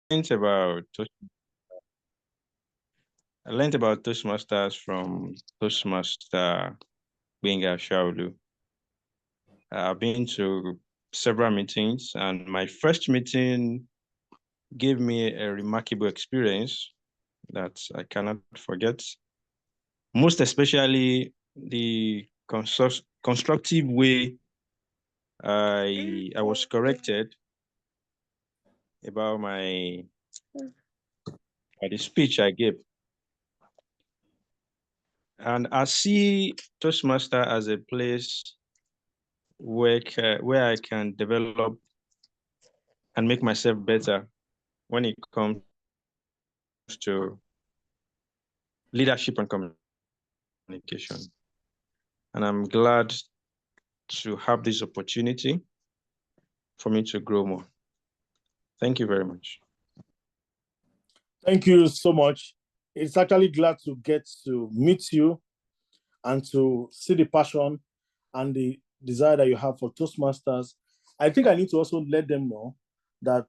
about I learned about Toastmasters from Toastmaster Gbenga Asaolu. I've been to several meetings, and my first meeting gave me a remarkable experience that I cannot forget. Most especially the constructive way I was corrected about the speech I gave. And I see Toastmaster as a place where I can develop and make myself better when it comes to leadership and communication. And I'm glad to have this opportunity for me to grow more. Thank you very much. Thank you so much. It's actually glad to get to meet you and to see the passion and the desire that you have for Toastmasters. I think I need to also let them know that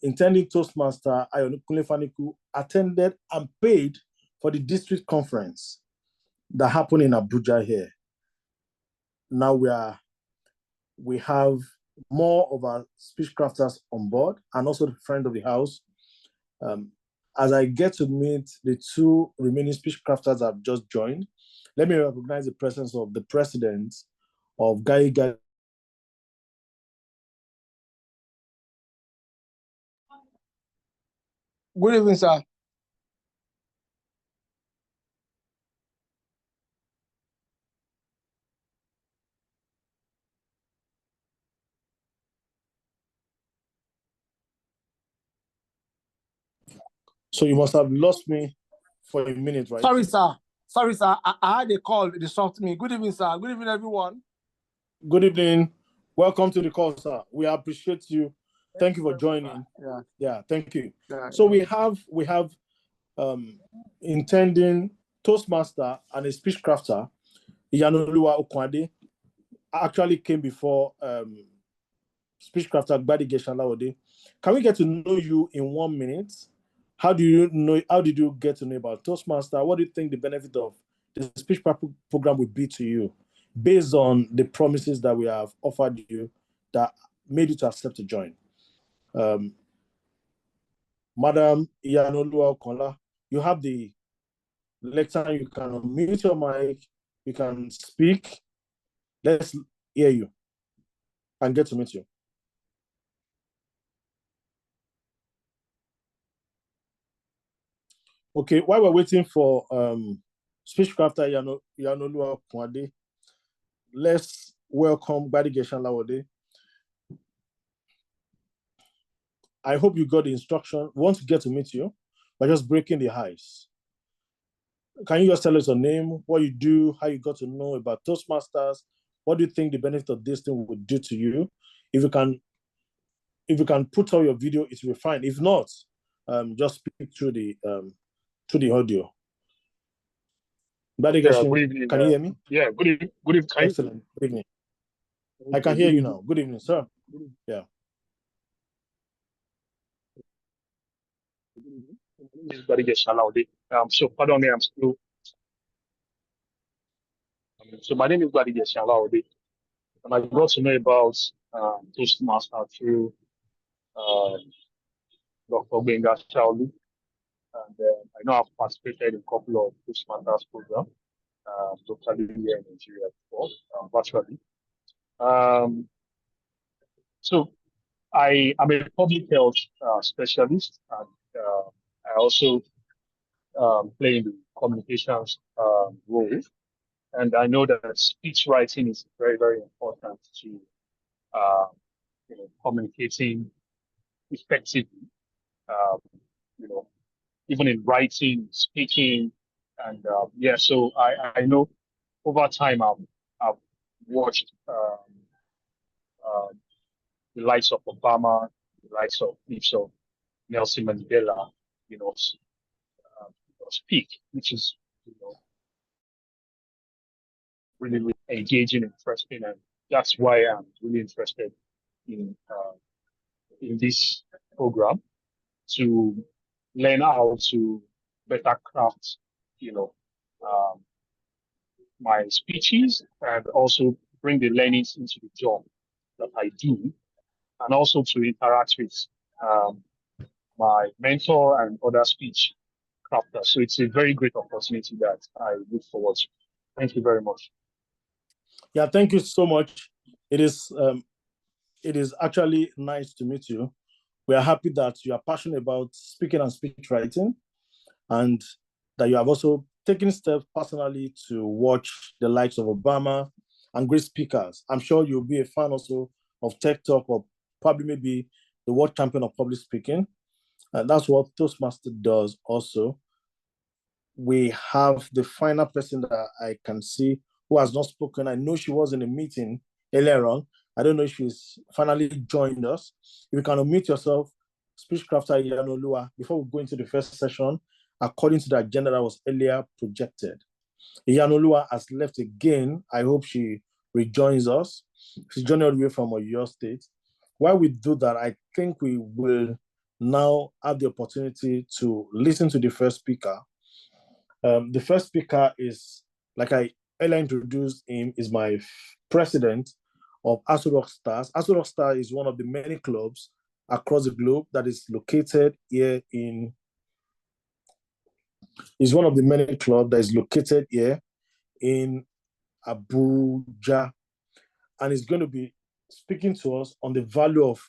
intending Toastmaster Ayokunle Faniku attended and paid for the district conference that happened in Abuja here. Now we have more of our speech crafters on board and also the friend of the house. As I get to meet the two remaining speech crafters that have just joined, let me recognize the presence of the president of Gbenga. Good evening, sir. So you must have lost me for a minute, right? Sorry, sir. Sorry, sir. I had a call. It distracted me. Good evening, sir. Good evening, everyone. Good evening. Welcome to the call, sir. We appreciate you. Thank you for joining. Yeah, thank you. Yeah. So we have intending Toastmaster and a speech crafter, Iyanoluwa Okwade, actually came before speech crafter Gbadege Shalawode. Can we get to know you in 1 minute? How did you get to know about Toastmaster? What do you think the benefit of the speech program would be to you based on the promises that we have offered you that made you to accept to join? Madam Iyanoluwa Okola, you have the lecture. You can mute your mic. You can speak. Let's hear you and get to meet you. Okay, while we're waiting for speech crafter Iyanoluwa Okwade, let's welcome Gbadege Shalawode. I hope you got the instruction. We want to get to meet you by just breaking the ice. Can you just tell us your name, what you do, how you got to know about Toastmasters? What do you think the benefit of this thing would do to you? If you can put on your video, it will be fine. If not, just speak through the audio. Gbadege, Yeah, good evening. can you hear me? Yeah, good evening. Good evening. Excellent. Good evening. I can hear you now. Good evening, sir. Yeah. So pardon me, I'm still. So my name is Gbenga Shalawode, and I got to know about Toastmaster through Dr. Gbenga Shalawode, and I know I've participated in a couple of Toastmasters programs, locally here in Nigeria before, virtually. So I am a public health specialist, and I also play in the communications role. And I know that speech writing is very, very important to communicating effectively. Even in writing, speaking, and so I know over time I've watched the likes of Obama, the likes of Nelson Mandela, speak, which is really, really engaging, interesting, and that's why I'm really interested in this program. to learn how to better craft, my speeches, and also bring the learnings into the job that I do, and also to interact with um, my mentor and other speech crafters. So it's a very great opportunity that I look forward to. Thank you very much. Yeah, thank you so much. It is actually nice to meet you. We are happy that you are passionate about speaking and speech writing, and that you have also taken steps personally to watch the likes of Obama and great speakers. I'm sure you'll be a fan also of Tech Talk, or probably maybe the world champion of public speaking. And that's what Toastmasters does also. We have the final person that I can see who has not spoken. I know she was in a meeting earlier on. I don't know if she's finally joined us. If you can unmute yourself, speech crafter Iyanolua, before we go into the first session, according to the agenda that was earlier projected. Iyanolua has left again. I hope she rejoins us. She's joining all the way from Oyo State. While we do that, I think we will now have the opportunity to listen to the first speaker. The first speaker is, like I earlier introduced him, is my president of AsoRock Stars. AsoRock Stars is one of the many clubs across the globe that is located here in, is one of the many clubs that is located here in Abuja, and is going to be speaking to us on the value of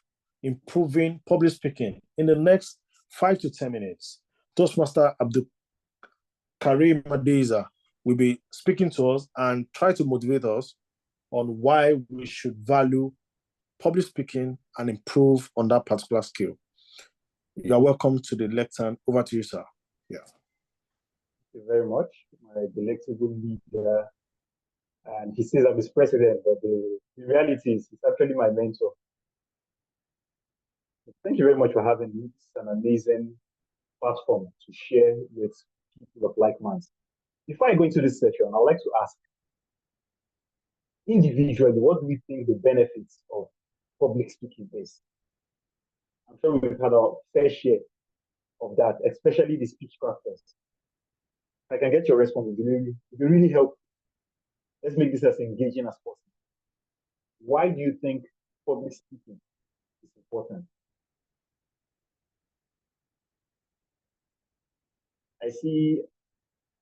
improving public speaking in the next 5 to 10 minutes. Toastmaster Abdulkareem Adeiza will be speaking to us and try to motivate us on why we should value public speaking and improve on that particular skill. You are welcome to the lectern. Over to you, sir. Yeah. Thank you very much, my delectable leader. And he says I'm his president, but the reality is he's actually my mentor. Thank you very much for having me. It's an amazing platform to share with people of like minds. Before I go into this session, I'd like to ask, individually, what do we think the benefits of public speaking is? I'm sure we've had our fair share of that, especially the speech crafters. I can get your response. It will really help. Let's make this as engaging as possible. Why do you think public speaking is important? I see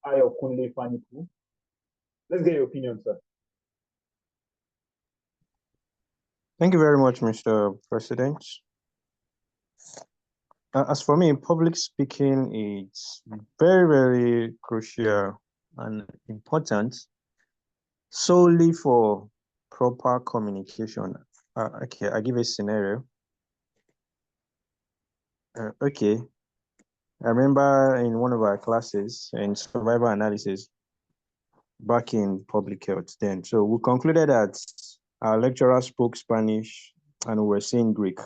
Ayo Kunle Faniku. Let's get your opinion, sir. Thank you very much, Mr. President. As for me, public speaking is very, very crucial and important solely for proper communication. Okay, I'll give a scenario. Okay, I remember in one of our classes in survival analysis back in public health then. So we concluded that our lecturer spoke Spanish and we were saying Greek.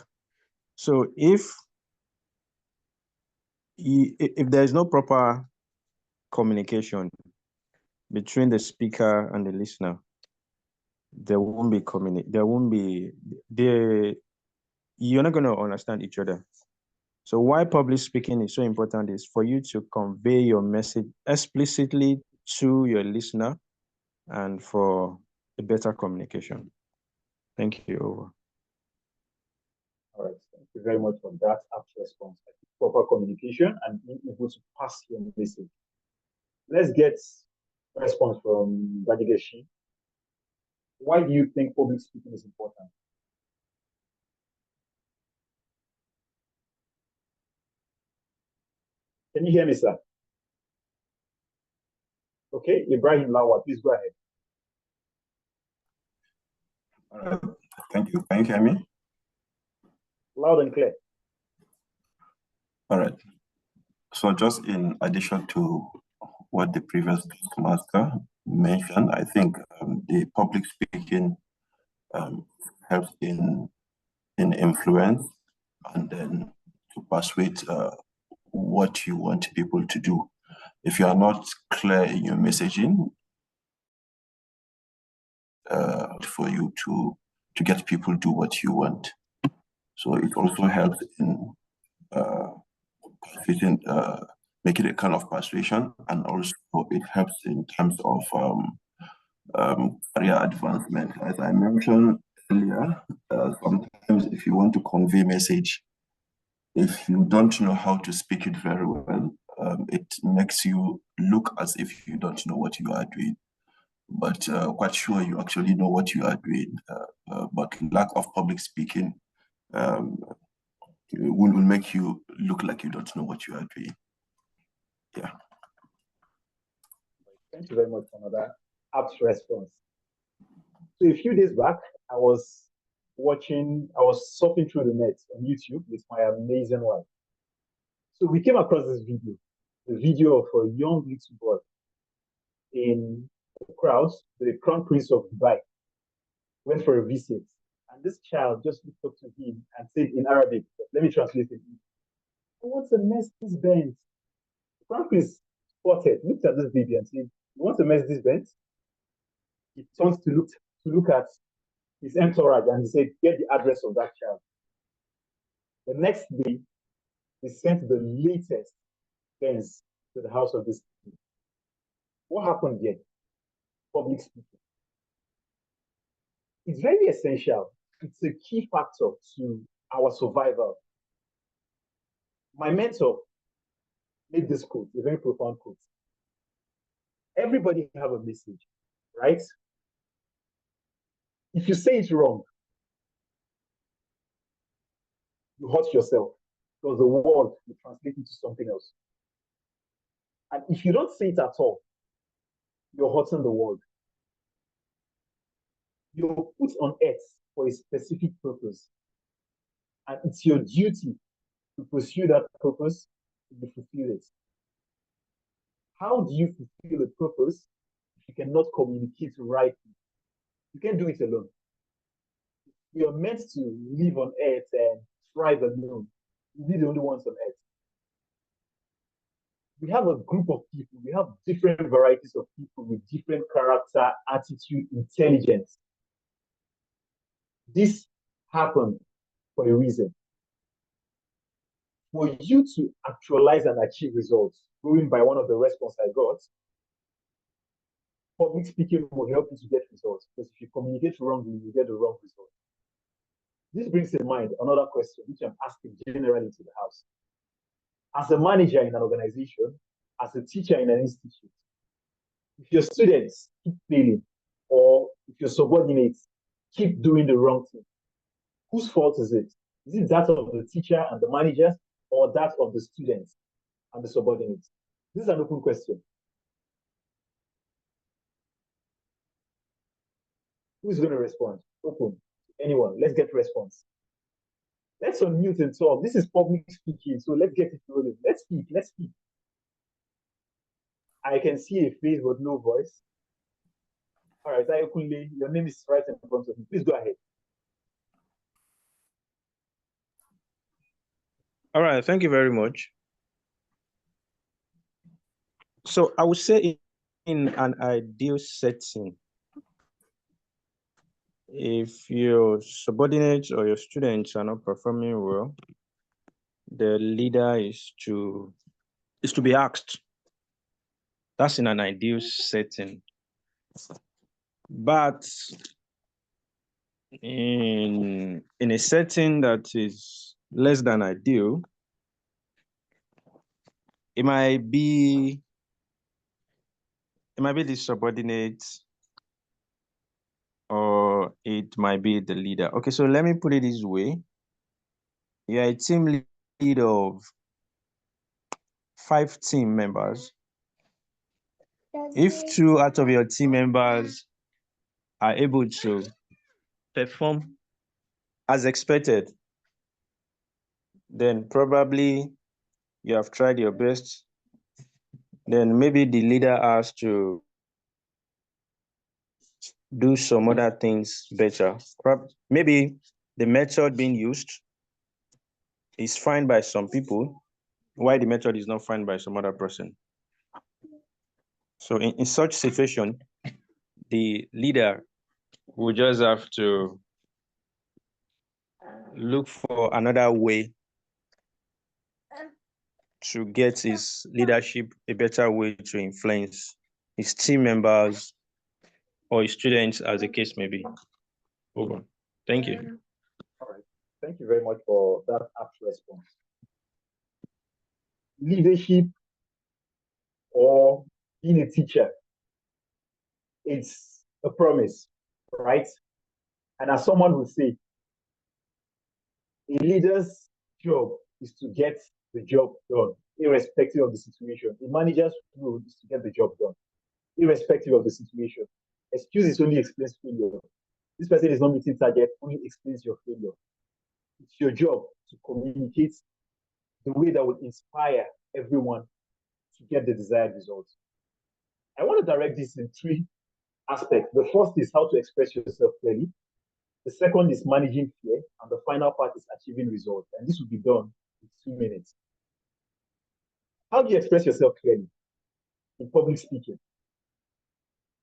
So if there is no proper communication between the speaker and the listener, you're not going to understand each other. So why public speaking is so important is for you to convey your message explicitly to your listener and for a better communication. Thank you. Over. All right, thank you very much for that apt response. Proper communication and being able to pass your message. Let's get a response from Badigeshi. Why do you think public speaking is important? Can you hear me, sir? Okay, Ibrahim Lawa, please go ahead. Thank you. Can you hear me? Loud and clear. All right. So just in addition to what the previous master mentioned, I think the public speaking helps in influence and then to persuade what you want people to do. If you are not clear in your messaging, for you to get people do what you want. So it also helps in make it a kind of persuasion, and also it helps in terms of career advancement. As I mentioned earlier, sometimes if you want to convey message, if you don't know how to speak it very well, it makes you look as if you don't know what you are doing. But quite sure you actually know what you are doing. But lack of public speaking will make you look like you don't know what you are doing. Yeah. Thank you very much for another apt response. So a few days back, I was surfing through the net on YouTube with my amazing wife. So we came across this video, the video of a young little boy in the crowd, the Crown Prince of Dubai, went for a visit. And this child just looked up to him and said in Arabic, let me translate it. What's a mess this Benz? The Crown Prince spotted, looked at this baby and said, you want to mess this Benz? He turns to look at his entourage and he said, get the address of that child. The next day, they sent the latest Benz to the house of this kid. What happened here? Public speaking. It's very essential. It's a key factor to our survival. My mentor made this quote, a very profound quote. Everybody have a message, right? If you say it wrong, you hurt yourself because the word will translate into something else. And if you don't say it at all, you're hurting the world. You're put on earth for a specific purpose. And it's your duty to pursue that purpose to fulfill it. How do you fulfill a purpose if you cannot communicate rightly? You can't do it alone. You're meant to live on earth and thrive alone. You're the only ones on earth. We have a group of people, we have different varieties of people with different character, attitude, intelligence. This happened for a reason. For you to actualize and achieve results, going by one of the responses I got, public speaking will help you to get results, because if you communicate wrongly, you get the wrong result. This brings in mind another question, which I'm asking generally to the house. As a manager in an organization, as a teacher in an institute, if your students keep failing, or if your subordinates keep doing the wrong thing, whose fault is it? Is it that of the teacher and the managers, or that of the students and the subordinates? This is an open question. Who's going to respond? Open. Anyone. Let's get response. Let's unmute and talk. This is public speaking, so let's get it rolling. Let's speak. Let's speak. I can see a face but no voice. All right, Ayokunle, your name is right in front of me. Please go ahead. All right, thank you very much. So I would say in an ideal setting, if your subordinates or your students are not performing well, the leader is to be asked. That's in an ideal setting. But in a setting that is less than ideal, it might be the subordinate, or it might be the leader. Okay, so let me put it this way. You're a team lead of 5 team members. If 2 out of your team members are able to perform as expected, then probably you have tried your best. Then maybe the leader has to do some other things better. Maybe the method being used is fine by some people, why the method is not fine by some other person. So in such situation, the leader will just have to look for another way to get his leadership a better way to influence his team members or his students, as the case may be. Over. Thank you. All right. Thank you very much for that apt response. Leadership or being a teacher, it's a promise, right? And as someone would say, a leader's job is to get the job done, irrespective of the situation. A manager's role is to get the job done, irrespective of the situation. Excuses only explains failure. This person is not meeting target, only explains your failure. It's your job to communicate the way that will inspire everyone to get the desired results. I want to direct this in three aspects. The first is how to express yourself clearly. The second is managing fear. And the final part is achieving results. And this will be done in 2 minutes. How do you express yourself clearly in public speaking?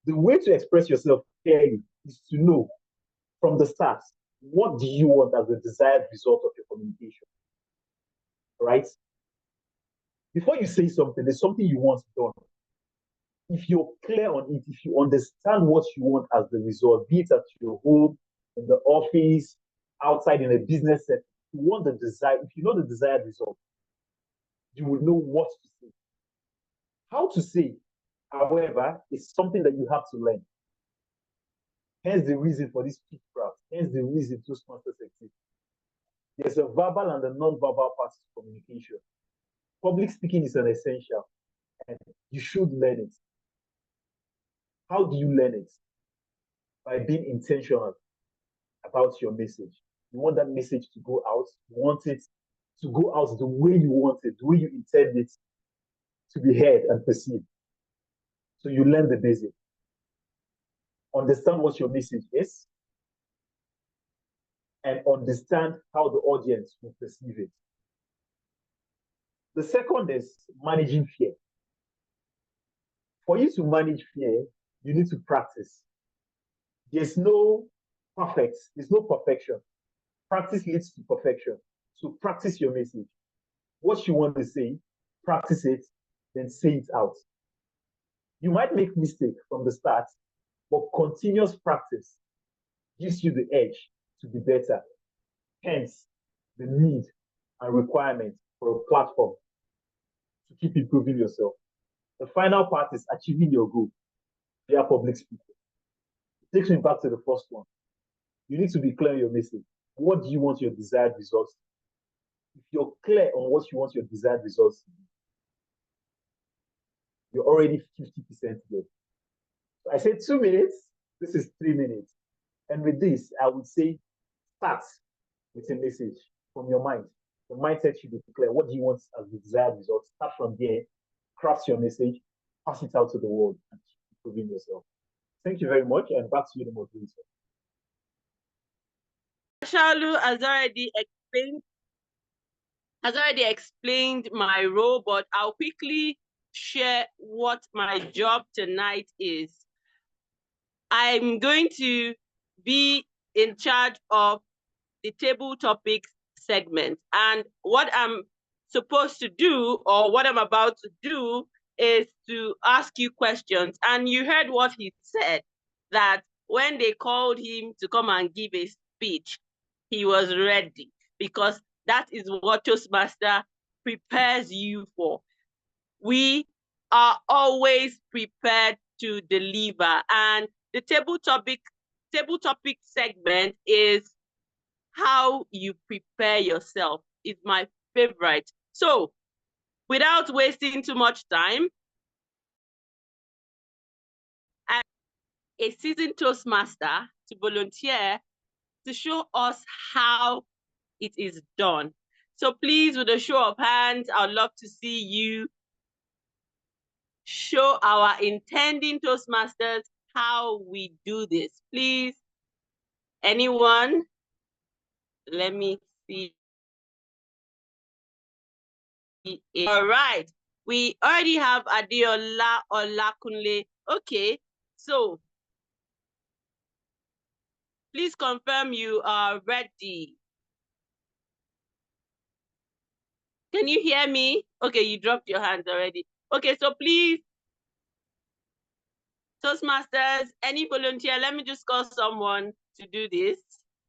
The way to express yourself clearly is to know from the start, what do you want as the desired result of your communication? Right? Before you say something, there's something you want done. If you're clear on it, if you understand what you want as the result, be it at your home, in the office, outside in a business setting, you want the desire, if you know the desired result, you will know what to say. How to say, however, is something that you have to learn. Hence the reason for this speech craft, hence the reason Toastmasters exist. There's a verbal and a non-verbal part of communication. Public speaking is an essential, and you should learn it. How do you learn it? By being intentional about your message. You want that message to go out. You want it to go out the way you want it, the way you intend it to be heard and perceived. So you learn the basic. Understand what your message is, and understand how the audience will perceive it. The second is managing fear. For you to manage fear, you need to practice. There's no perfection. Practice leads to perfection. So practice your message. What you want to say, practice it, then say it out. You might make mistakes from the start, but continuous practice gives you the edge to be better. Hence, the need and requirement for a platform to keep improving yourself. The final part is achieving your goal via public speaking. It takes me back to the first one. You need to be clear on your message. What do you want your desired results to be? If you're clear on what you want your desired results to be, you're already 50% there. So I said 2 minutes, this is 3 minutes. And with this, I would say start with a message from your mind. The mindset should be clear. What do you want as the desired results? Start from there, craft your message, pass it out to the world, and keep improving yourself. Thank you very much, and back to you, the moderator. Asaolu has already explained my role, but I'll quickly share what my job tonight is. I'm going to be in charge of the table topics segment, and what I'm supposed to do, or what I'm about to do, is to ask you questions. And you heard what he said, that when they called him to come and give a speech, he was ready, because that is what Toastmaster prepares you for. We are always prepared to deliver. And the table topic segment is how you prepare yourself. It's my favorite. So without wasting too much time, I'm a seasoned Toastmaster to volunteer to show us how it is done. So please, with a show of hands, I'd love to see you show our intending Toastmasters how we do this. Please, anyone? Let me see. All right. We already have Adeola Olakunle. Okay, so please confirm you are ready. Can you hear me? Okay, you dropped your hands already. Okay, so please, Toastmasters, any volunteer, let me just call someone to do this.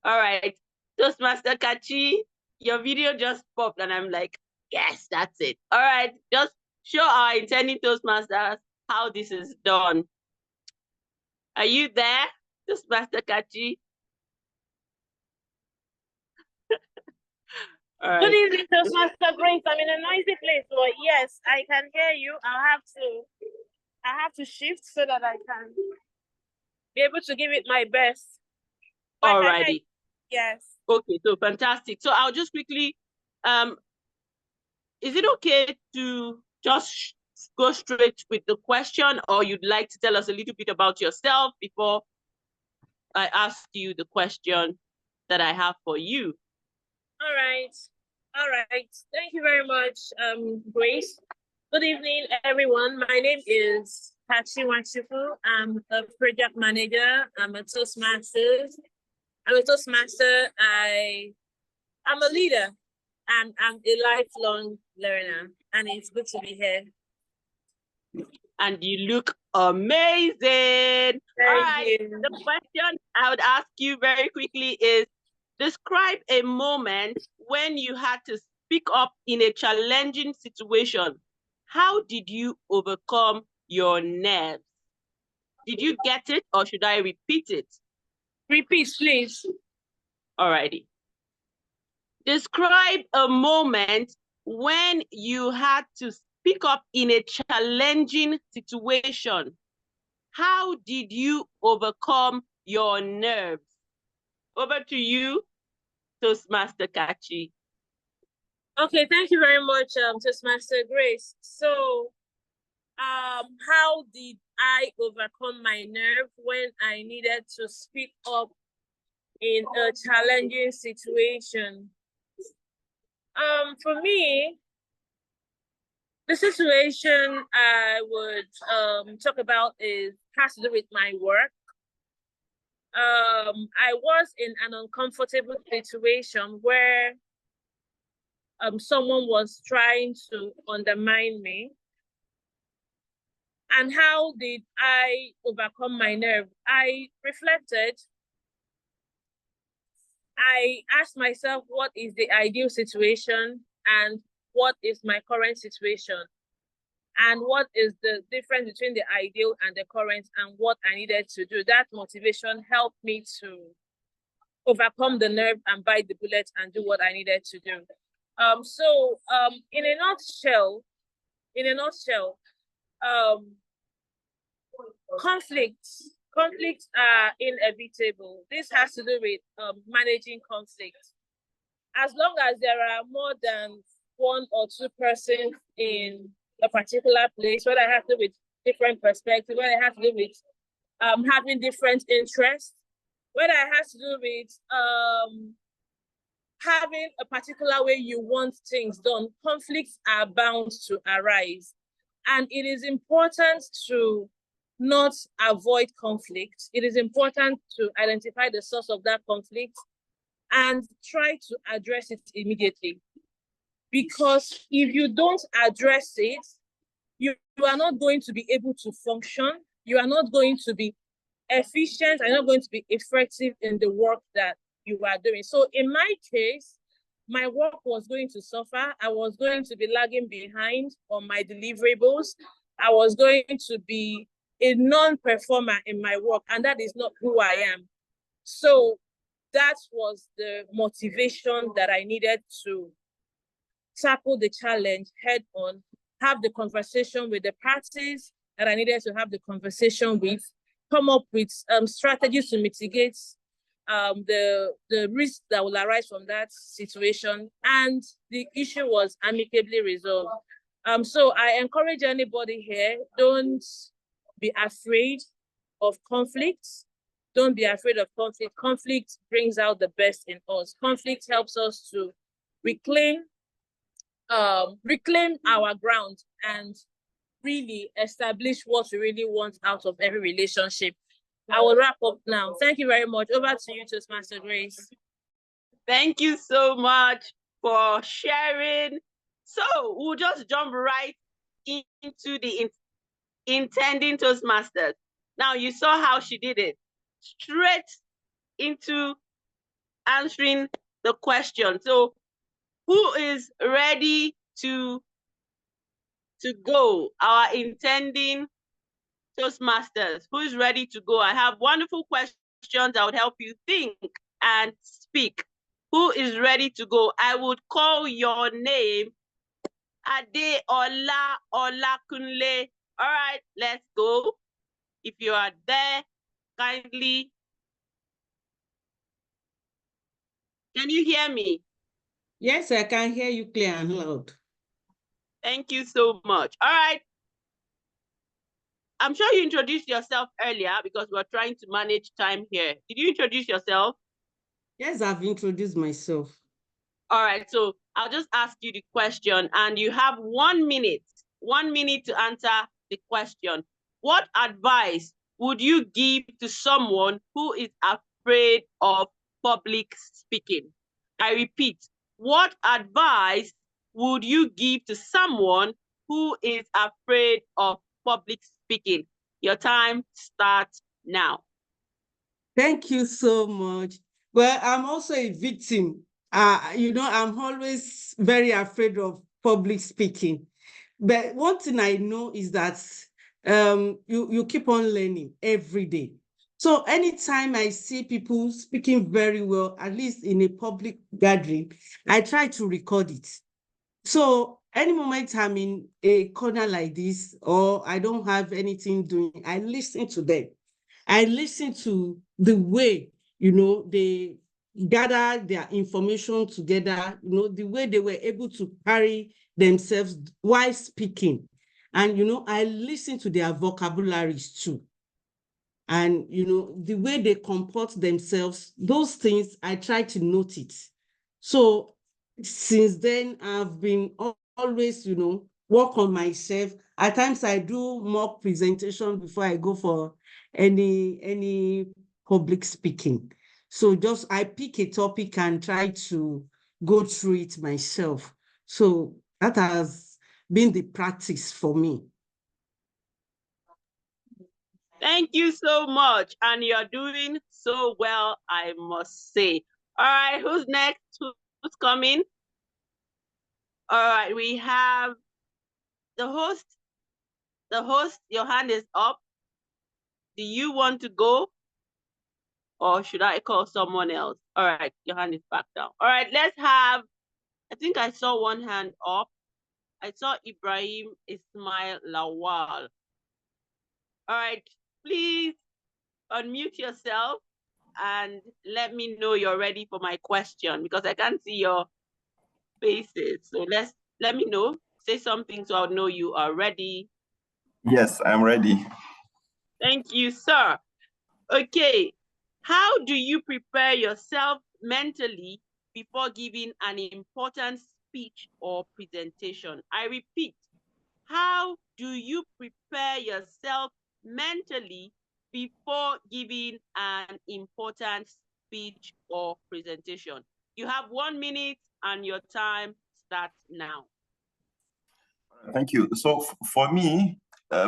All right, Toastmaster Kachi, your video just popped and I'm like, yes, that's it. All right, just show our intending Toastmasters how this is done. Are you there, Toastmaster Kachi? All right. Good evening, Toastmaster Grace. I'm in a noisy place, but yes, I can hear you. I have to shift so that I can be able to give it my best. All righty. Yes. Okay, so fantastic. So I'll just quickly, is it okay to just go straight with the question, or you'd like to tell us a little bit about yourself before I ask you the question that I have for you? All right. Thank you very much, Grace. Good evening, everyone. My name is Pachi Wachifu. I'm a project manager. I'm a Toastmaster. I'm a leader, and I'm a lifelong learner. And it's good to be here. And you look amazing. Thank you. The question I would ask you very quickly is, describe a moment when you had to speak up in a challenging situation. How did you overcome your nerves? Did you get it, or should I repeat it? Repeat, please. Alrighty. Describe a moment when you had to speak up in a challenging situation. How did you overcome your nerves? Over to you, Toastmaster Kachi. Okay, thank you very much, Toastmaster Grace. So, how did I overcome my nerve when I needed to speak up in a challenging situation? For me, the situation I would talk about has to do with my work. I was in an uncomfortable situation where someone was trying to undermine me. And how did I overcome my nerve? I reflected. I asked myself, what is the ideal situation and what is my current situation? And what is the difference between the ideal and the current and what I needed to do? That motivation helped me to overcome the nerve and bite the bullet and do what I needed to do. In a nutshell, conflicts are inevitable. This has to do with managing conflicts. As long as there are more than one or two persons in a particular place, whether it has to do with different perspectives, whether it has to do with having different interests, whether it has to do with having a particular way you want things done, conflicts are bound to arise. And it is important to not avoid conflict. It is important to identify the source of that conflict and try to address it immediately. Because if you don't address it, you are not going to be able to function. You are not going to be efficient. You're not going to be effective in the work that you are doing. So in my case, my work was going to suffer. I was going to be lagging behind on my deliverables. I was going to be a non-performer in my work, and that is not who I am. So that was the motivation that I needed to tackle the challenge head on, have the conversation with the parties that I needed to have the conversation with, come up with strategies to mitigate the risk that will arise from that situation, and the issue was amicably resolved. So I encourage anybody here, don't be afraid of conflicts. Don't be afraid of conflict. Conflict brings out the best in us. Conflict helps us to reclaim our ground and really establish what we really want out of every relationship. I will wrap up now. Thank you very much. Over to you, Toastmaster Grace. Thank you so much for sharing So we'll just jump right into the intending Toastmasters. Now you saw how she did it. Straight into answering the question. So who is ready to go? Our intending Toastmasters. Who is ready to go? I have wonderful questions that would help you think and speak. Who is ready to go? I would call your name. Adeola Olakunle. All right, let's go. If you are there, kindly. Can you hear me? Yes, I can hear you clear and loud. Thank you so much. All right. I'm sure you introduced yourself earlier because we're trying to manage time here. Did you introduce yourself? Yes, I've introduced myself. All right, so I'll just ask you the question and you have 1 minute to answer the question. What advice would you give to someone who is afraid of public speaking? I repeat, what advice would you give to someone who is afraid of public speaking? Your time starts now. Thank you so much. Well, I'm also a victim. I'm always very afraid of public speaking. But one thing I know is that you keep on learning every day. So anytime I see people speaking very well, at least in a public gathering, I try to record it. So any moment I'm in a corner like this, or I don't have anything doing, I listen to them. I listen to the way, they gather their information together, the way they were able to carry themselves while speaking. And, I listen to their vocabularies too. And, the way they comport themselves, those things I try to note it. So since then, I've been always, work on myself. At times I do mock presentation before I go for any public speaking. So I pick a topic and try to go through it myself. So that has been the practice for me. Thank you so much. And you're doing so well, I must say. All right, who's next? Who's coming? All right, we have the host. The host, your hand is up. Do you want to go? Or should I call someone else? All right, your hand is back down. All right, let's have, I think I saw one hand up. I saw Ibrahim Ismail Lawal. All right, please unmute yourself and let me know you're ready for my question because I can't see your faces. So let me know. Say something so I'll know you are ready. Yes, I'm ready. Thank you, sir. Okay. How do you prepare yourself mentally before giving an important speech or presentation? I repeat, how do you prepare yourself mentally before giving an important speech or presentation? You have 1 minute and your time starts now. Thank you. So for me,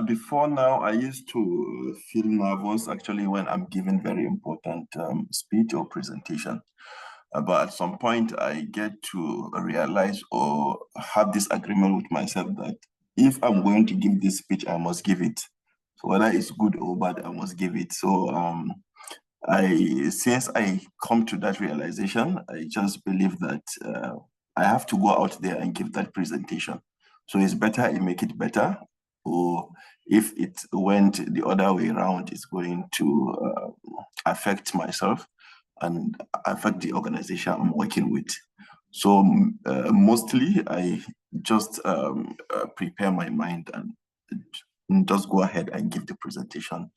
before now, I used to feel nervous actually when I'm giving very important speech or presentation. But at some point, I get to realize or have this agreement with myself that if I'm going to give this speech, I must give it. So whether it's good or bad, I must give it. So since I come to that realization, I just believe that I have to go out there and give that presentation. So it's better I make it better, or if it went the other way around, it's going to affect myself and affect the organization I'm working with. So mostly I just prepare my mind and just go ahead and give the presentation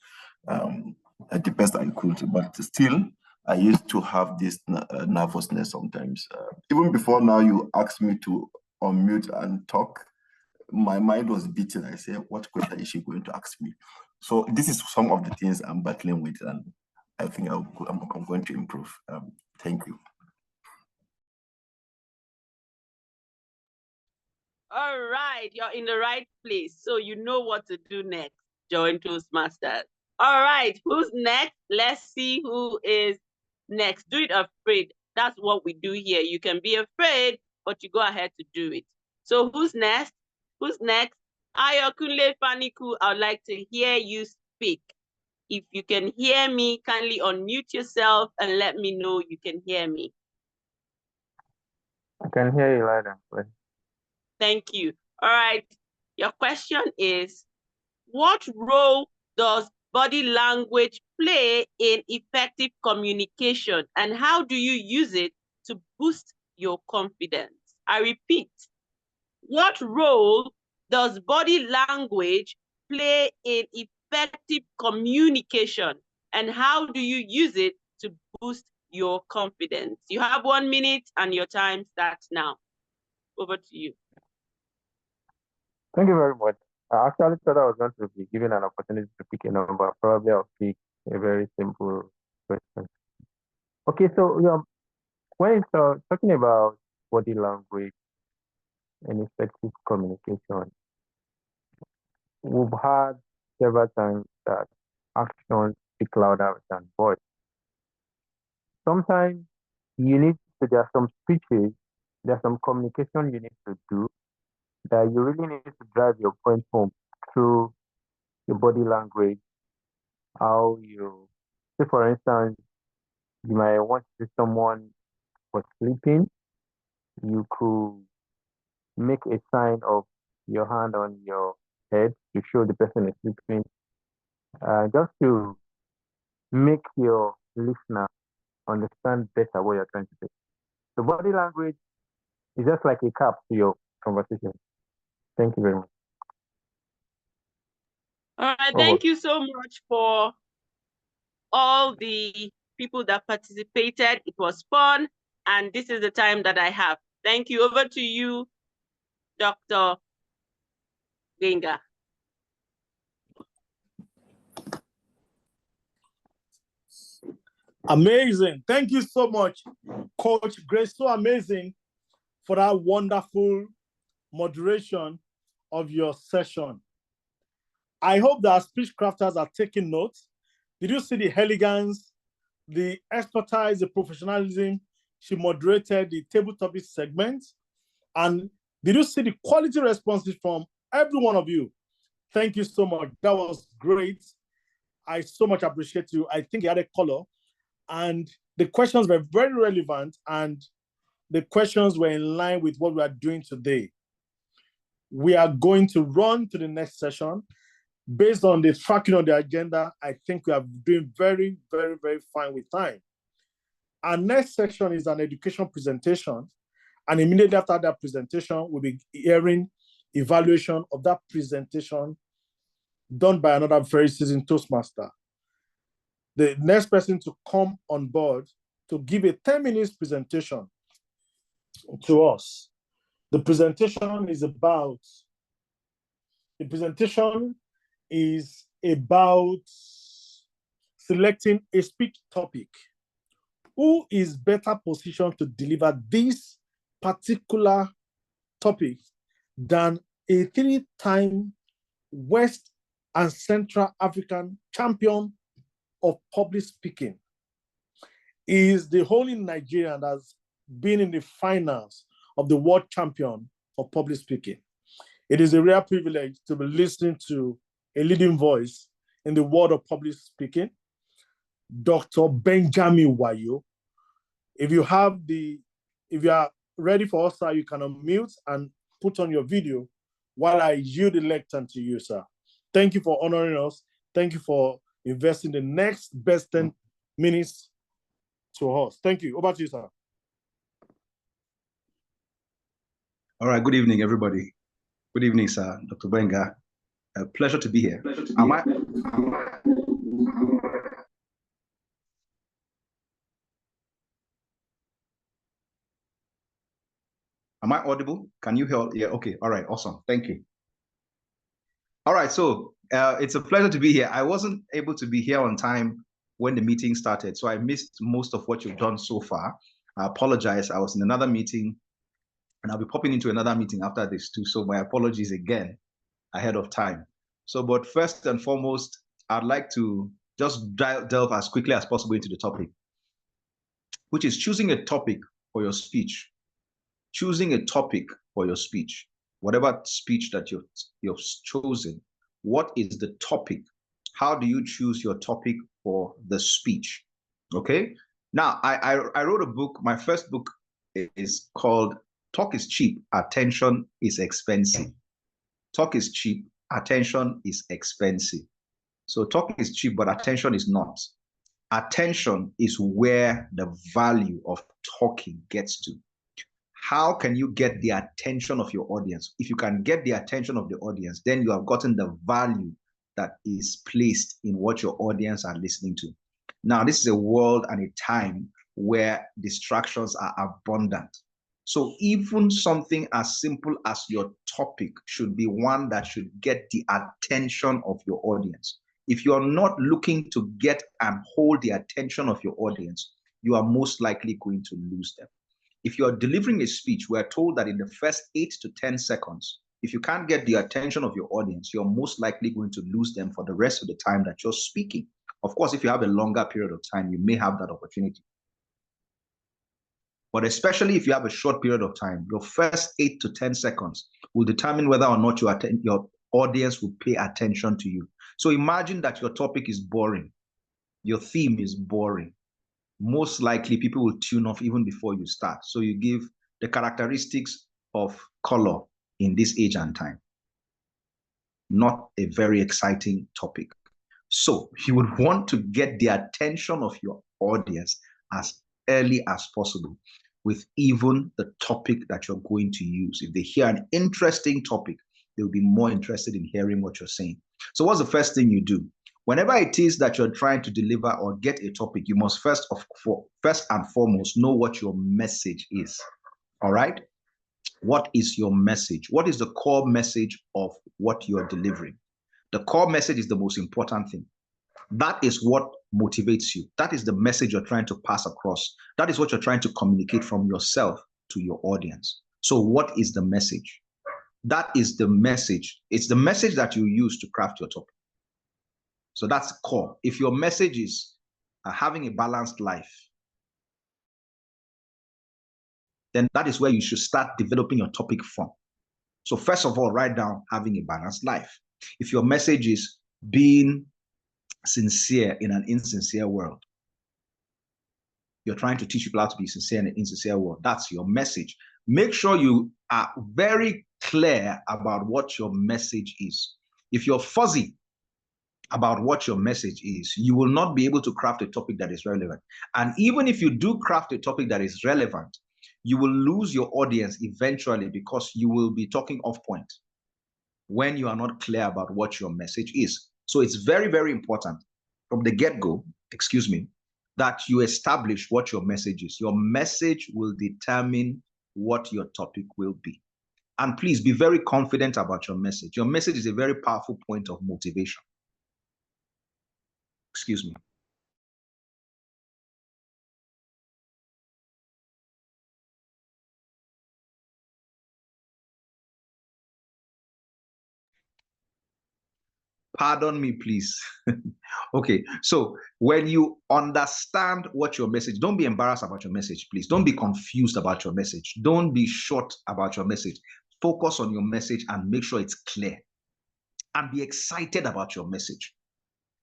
at the best I could. But still, I used to have this nervousness sometimes. Even before now, you asked me to unmute and talk. My mind was beating. I said, what question is she going to ask me? So this is some of the things I'm battling with, and I think I'm going to improve. Thank you. All right, you're in the right place. So you know what to do next. Join Toastmasters. All right, who's next? Let's see who is next. Do it afraid. That's what we do here. You can be afraid, but you go ahead to do it. So who's next? Who's next? Ayokunle Faniku, I'd like to hear you speak. If you can hear me, kindly unmute yourself and let me know you can hear me. I can hear you loud and clear. Thank you. All right. Your question is, what role does body language play in effective communication, and how do you use it to boost your confidence? I repeat, what role does body language play in effective communication, and how do you use it to boost your confidence? You have 1 minute and your time starts now. Over to you. Thank you very much. I actually thought I was going to be given an opportunity to pick a number. Probably I'll pick a very simple question. Okay, so when it's talking about body language and effective communication, we've had several times that actions speak louder than voice. Sometimes there are some speeches, there's some communication you need to do that you really need to drive your point home through your body language. How you, say for instance, you might want to see someone was sleeping, you could make a sign of your hand on your head to show the person is sleeping, just to make your listener understand better what you're trying to say. The body language is just like a cap to your conversation. Thank you very much. All right, thank you so much for all the people that participated. It was fun, and this is the time that I have. Thank you. Over to you, Dr. Gbenga. Amazing. Thank you so much, Coach Grace. So amazing for that wonderful moderation of your session. I hope that speech crafters are taking notes. Did you see the elegance, the expertise, the professionalism? She moderated the table topic segment. And did you see the quality responses from every one of you? Thank you so much. That was great. I so much appreciate you. I think you had a color. And the questions were very relevant, and the questions were in line with what we are doing today. We are going to run to the next session. Based on the tracking of the agenda, I think we are doing very, very, very fine with time. Our next section is an education presentation. And immediately after that presentation, we'll be hearing evaluation of that presentation done by another very seasoned Toastmaster. The next person to come on board to give a 10 minutes presentation to us. The presentation is about selecting a speech topic. Who is better positioned to deliver this particular topic than a 3-time West and Central African champion of public speaking? He is the only Nigerian that's been in the finals of the world champion of public speaking. It is a rare privilege to be listening to a leading voice in the world of public speaking, Dr. Benjamin Wayo. If you are ready for us, sir, you can unmute and put on your video while I yield the lectern to you, sir. Thank you for honoring us. Thank you for investing the next best 10 minutes to us. Thank you. Over to you, sir. All right. Good evening, everybody. Good evening, sir. Dr. Gbenga. A pleasure to be here. Am I audible? Can you hear? Yeah, okay. All right, awesome. Thank you. All right, so it's a pleasure to be here. I wasn't able to be here on time when the meeting started, so I missed most of what you've done so far. I apologize. I was in another meeting And I'll be popping into another meeting after this too. So my apologies again ahead of time. So, but first and foremost, I'd like to just delve as quickly as possible into the topic, which is choosing a topic for your speech. Choosing a topic for your speech. Whatever speech that you've chosen, what is the topic? How do you choose your topic for the speech? Okay. Now, I wrote a book. My first book is called Talk is Cheap, Attention is Expensive. Talk is cheap, attention is expensive. So talk is cheap, but attention is not. Attention is where the value of talking gets to. How can you get the attention of your audience? If you can get the attention of the audience, then you have gotten the value that is placed in what your audience are listening to. Now, this is a world and a time where distractions are abundant. So even something as simple as your topic should be one that should get the attention of your audience. If you're not looking to get and hold the attention of your audience, you are most likely going to lose them. If you're delivering a speech, we're told that in the first 8 to 10 seconds, if you can't get the attention of your audience, you're most likely going to lose them for the rest of the time that you're speaking. Of course, if you have a longer period of time, you may have that opportunity. But especially if you have a short period of time, your first 8 to 10 seconds will determine whether or not your audience will pay attention to you. So imagine that your topic is boring. Your theme is boring. Most likely people will tune off even before you start. So you give the characteristics of color in this age and time. Not a very exciting topic. So you would want to get the attention of your audience as early as possible with even the topic that you're going to use. If they hear an interesting topic, they'll be more interested in hearing what you're saying. So what's the first thing you do? Whenever it is that you're trying to deliver or get a topic, you must first and foremost know what your message is. All right? What is your message? What is the core message of what you're delivering? The core message is the most important thing. That is what motivates you. That is the message you're trying to pass across. That is what you're trying to communicate from yourself to your audience. So what is the message? That is the message. It's the message that you use to craft your topic. So that's core. If your message is having a balanced life, then that is where you should start developing your topic from. So first of all, write down having a balanced life. If your message is being sincere in an insincere world, you're trying to teach people how to be sincere in an insincere world, that's your message. Make sure you are very clear about what your message is. If you're fuzzy about what your message is, you will not be able to craft a topic that is relevant. And even if you do craft a topic that is relevant, you will lose your audience eventually because you will be talking off point when you are not clear about what your message is. So it's very, very important from the get-go, that you establish what your message is. Your message will determine what your topic will be. And please be very confident about your message. Your message is a very powerful point of motivation. Excuse me. Pardon me, please. Okay, so when you understand what your message, don't be embarrassed about your message, please. Don't be confused about your message. Don't be short about your message. Focus on your message and make sure it's clear. And be excited about your message.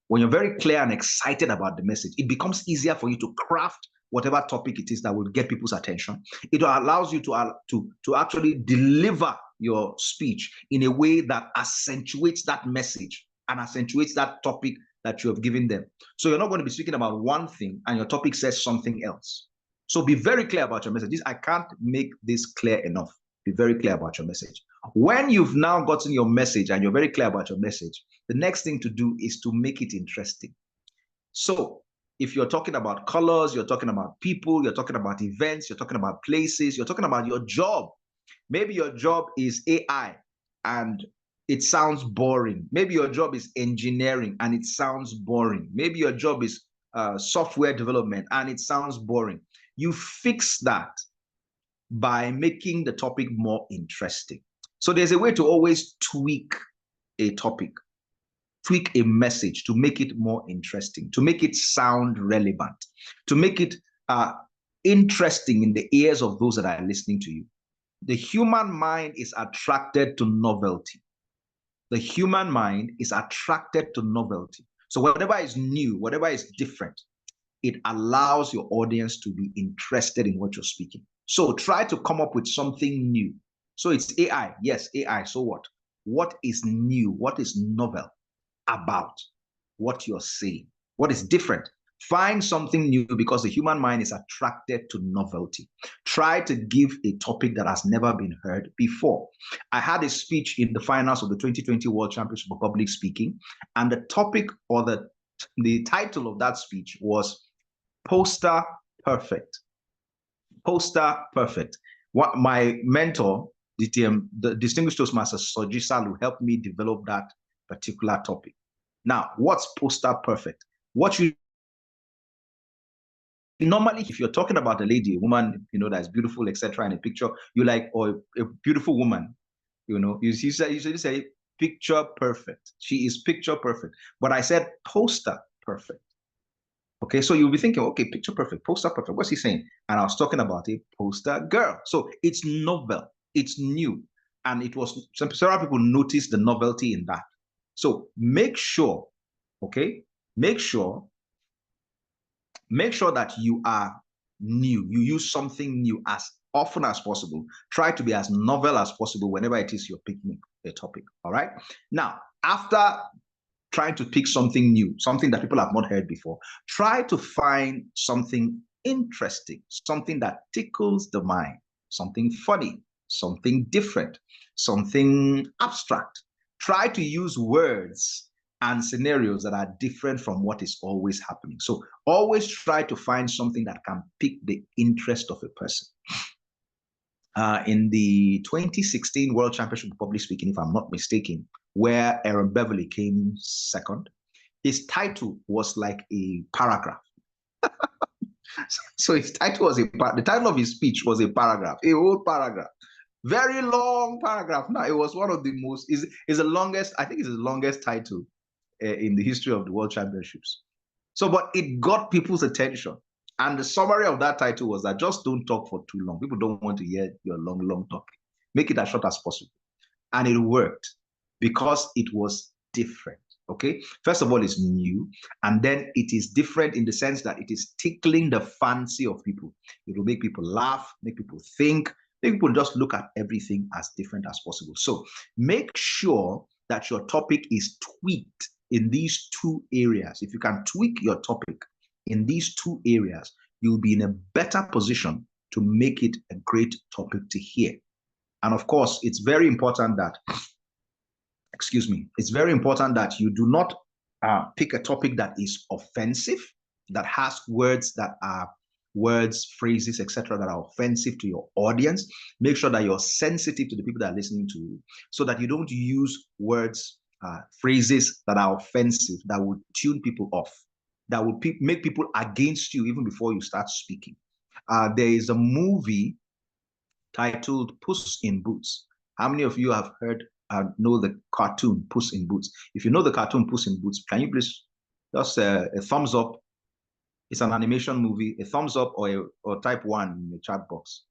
When you're very clear and excited about the message, it becomes easier for you to craft whatever topic it is that will get people's attention. It allows you to actually deliver your speech in a way that accentuates that message and accentuates that topic that you have given them. So you're not going to be speaking about one thing and your topic says something else. So be very clear about your message. I can't make this clear enough. Be very clear about your message. When you've now gotten your message and you're very clear about your message, the next thing to do is to make it interesting. So if you're talking about colors, you're talking about people, you're talking about events, you're talking about places, you're talking about your job. Maybe your job is AI and it sounds boring. Maybe your job is engineering and it sounds boring. Maybe your job is software development and it sounds boring. You fix that. by making the topic more interesting. So there's a way to always tweak a topic, tweak a message to make it more interesting, to make it sound relevant, to make it interesting in the ears of those that are listening to you. The human mind is attracted to novelty. The human mind is attracted to novelty. So whatever is new, whatever is different, it allows your audience to be interested in what you're speaking. So try to come up with something new. So it's AI. Yes, AI. So what? What is new? What is novel about what you're saying? What is different? Find something new, because the human mind is attracted to novelty. Try to give a topic that has never been heard before. I had a speech in the finals of the 2020 World Championship of Public Speaking, and the topic, or the title of that speech was Poster Perfect. Poster Perfect. What my mentor, the distinguished Toastmaster Sodeeq, helped me develop that particular topic. Now, what's poster perfect? What you normally, if you're talking about a lady, a woman, that's beautiful, etc., in a picture, you like, or a beautiful woman, you say picture perfect. She is picture perfect. But I said poster perfect. Okay, so you'll be thinking, okay, picture perfect, poster perfect. What's he saying? And I was talking about a poster girl. So it's novel, it's new, and it was several people noticed the novelty in that. So make sure, okay, make sure that you are new. You use something new as often as possible. Try to be as novel as possible whenever it is you're picking a topic. All right. Now, after trying to pick something new, something that people have not heard before, try to find something interesting, something that tickles the mind, something funny, something different, something abstract. Try to use words and scenarios that are different from what is always happening. So always try to find something that can pique the interest of a person. In the 2016 World Championship of Public Speaking, if I'm not mistaken, where Aaron Beverly came second, his title was like a paragraph. So his title was the title of his speech was a paragraph, a whole paragraph. Very long paragraph. Now, it was one of the most, is the longest, I think it's the longest title in the history of the World Championships. So, but it got people's attention. And the summary of that title was that just don't talk for too long. People don't want to hear your long talk. Make it as short as possible. And it worked because it was different. Okay. First of all, it's new. And then it is different in the sense that it is tickling the fancy of people. It will make people laugh, make people think, make people just look at everything as different as possible. So make sure that your topic is tweaked in these two areas. If you can tweak your topic in these two areas, you'll be in a better position to make it a great topic to hear. And of course, it's very important that, it's very important that you do not pick a topic that is offensive, that has words that are phrases, etc., that are offensive to your audience. Make sure that you're sensitive to the people that are listening to you, so that you don't use words, phrases that are offensive, that would tune people off, that would make people against you even before you start speaking. There is a movie titled Puss in Boots. How many of you have heard, know the cartoon Puss in Boots? If you know the cartoon Puss in Boots, can you please just a thumbs up? It's an animation movie. A thumbs up or type 1 in the chat box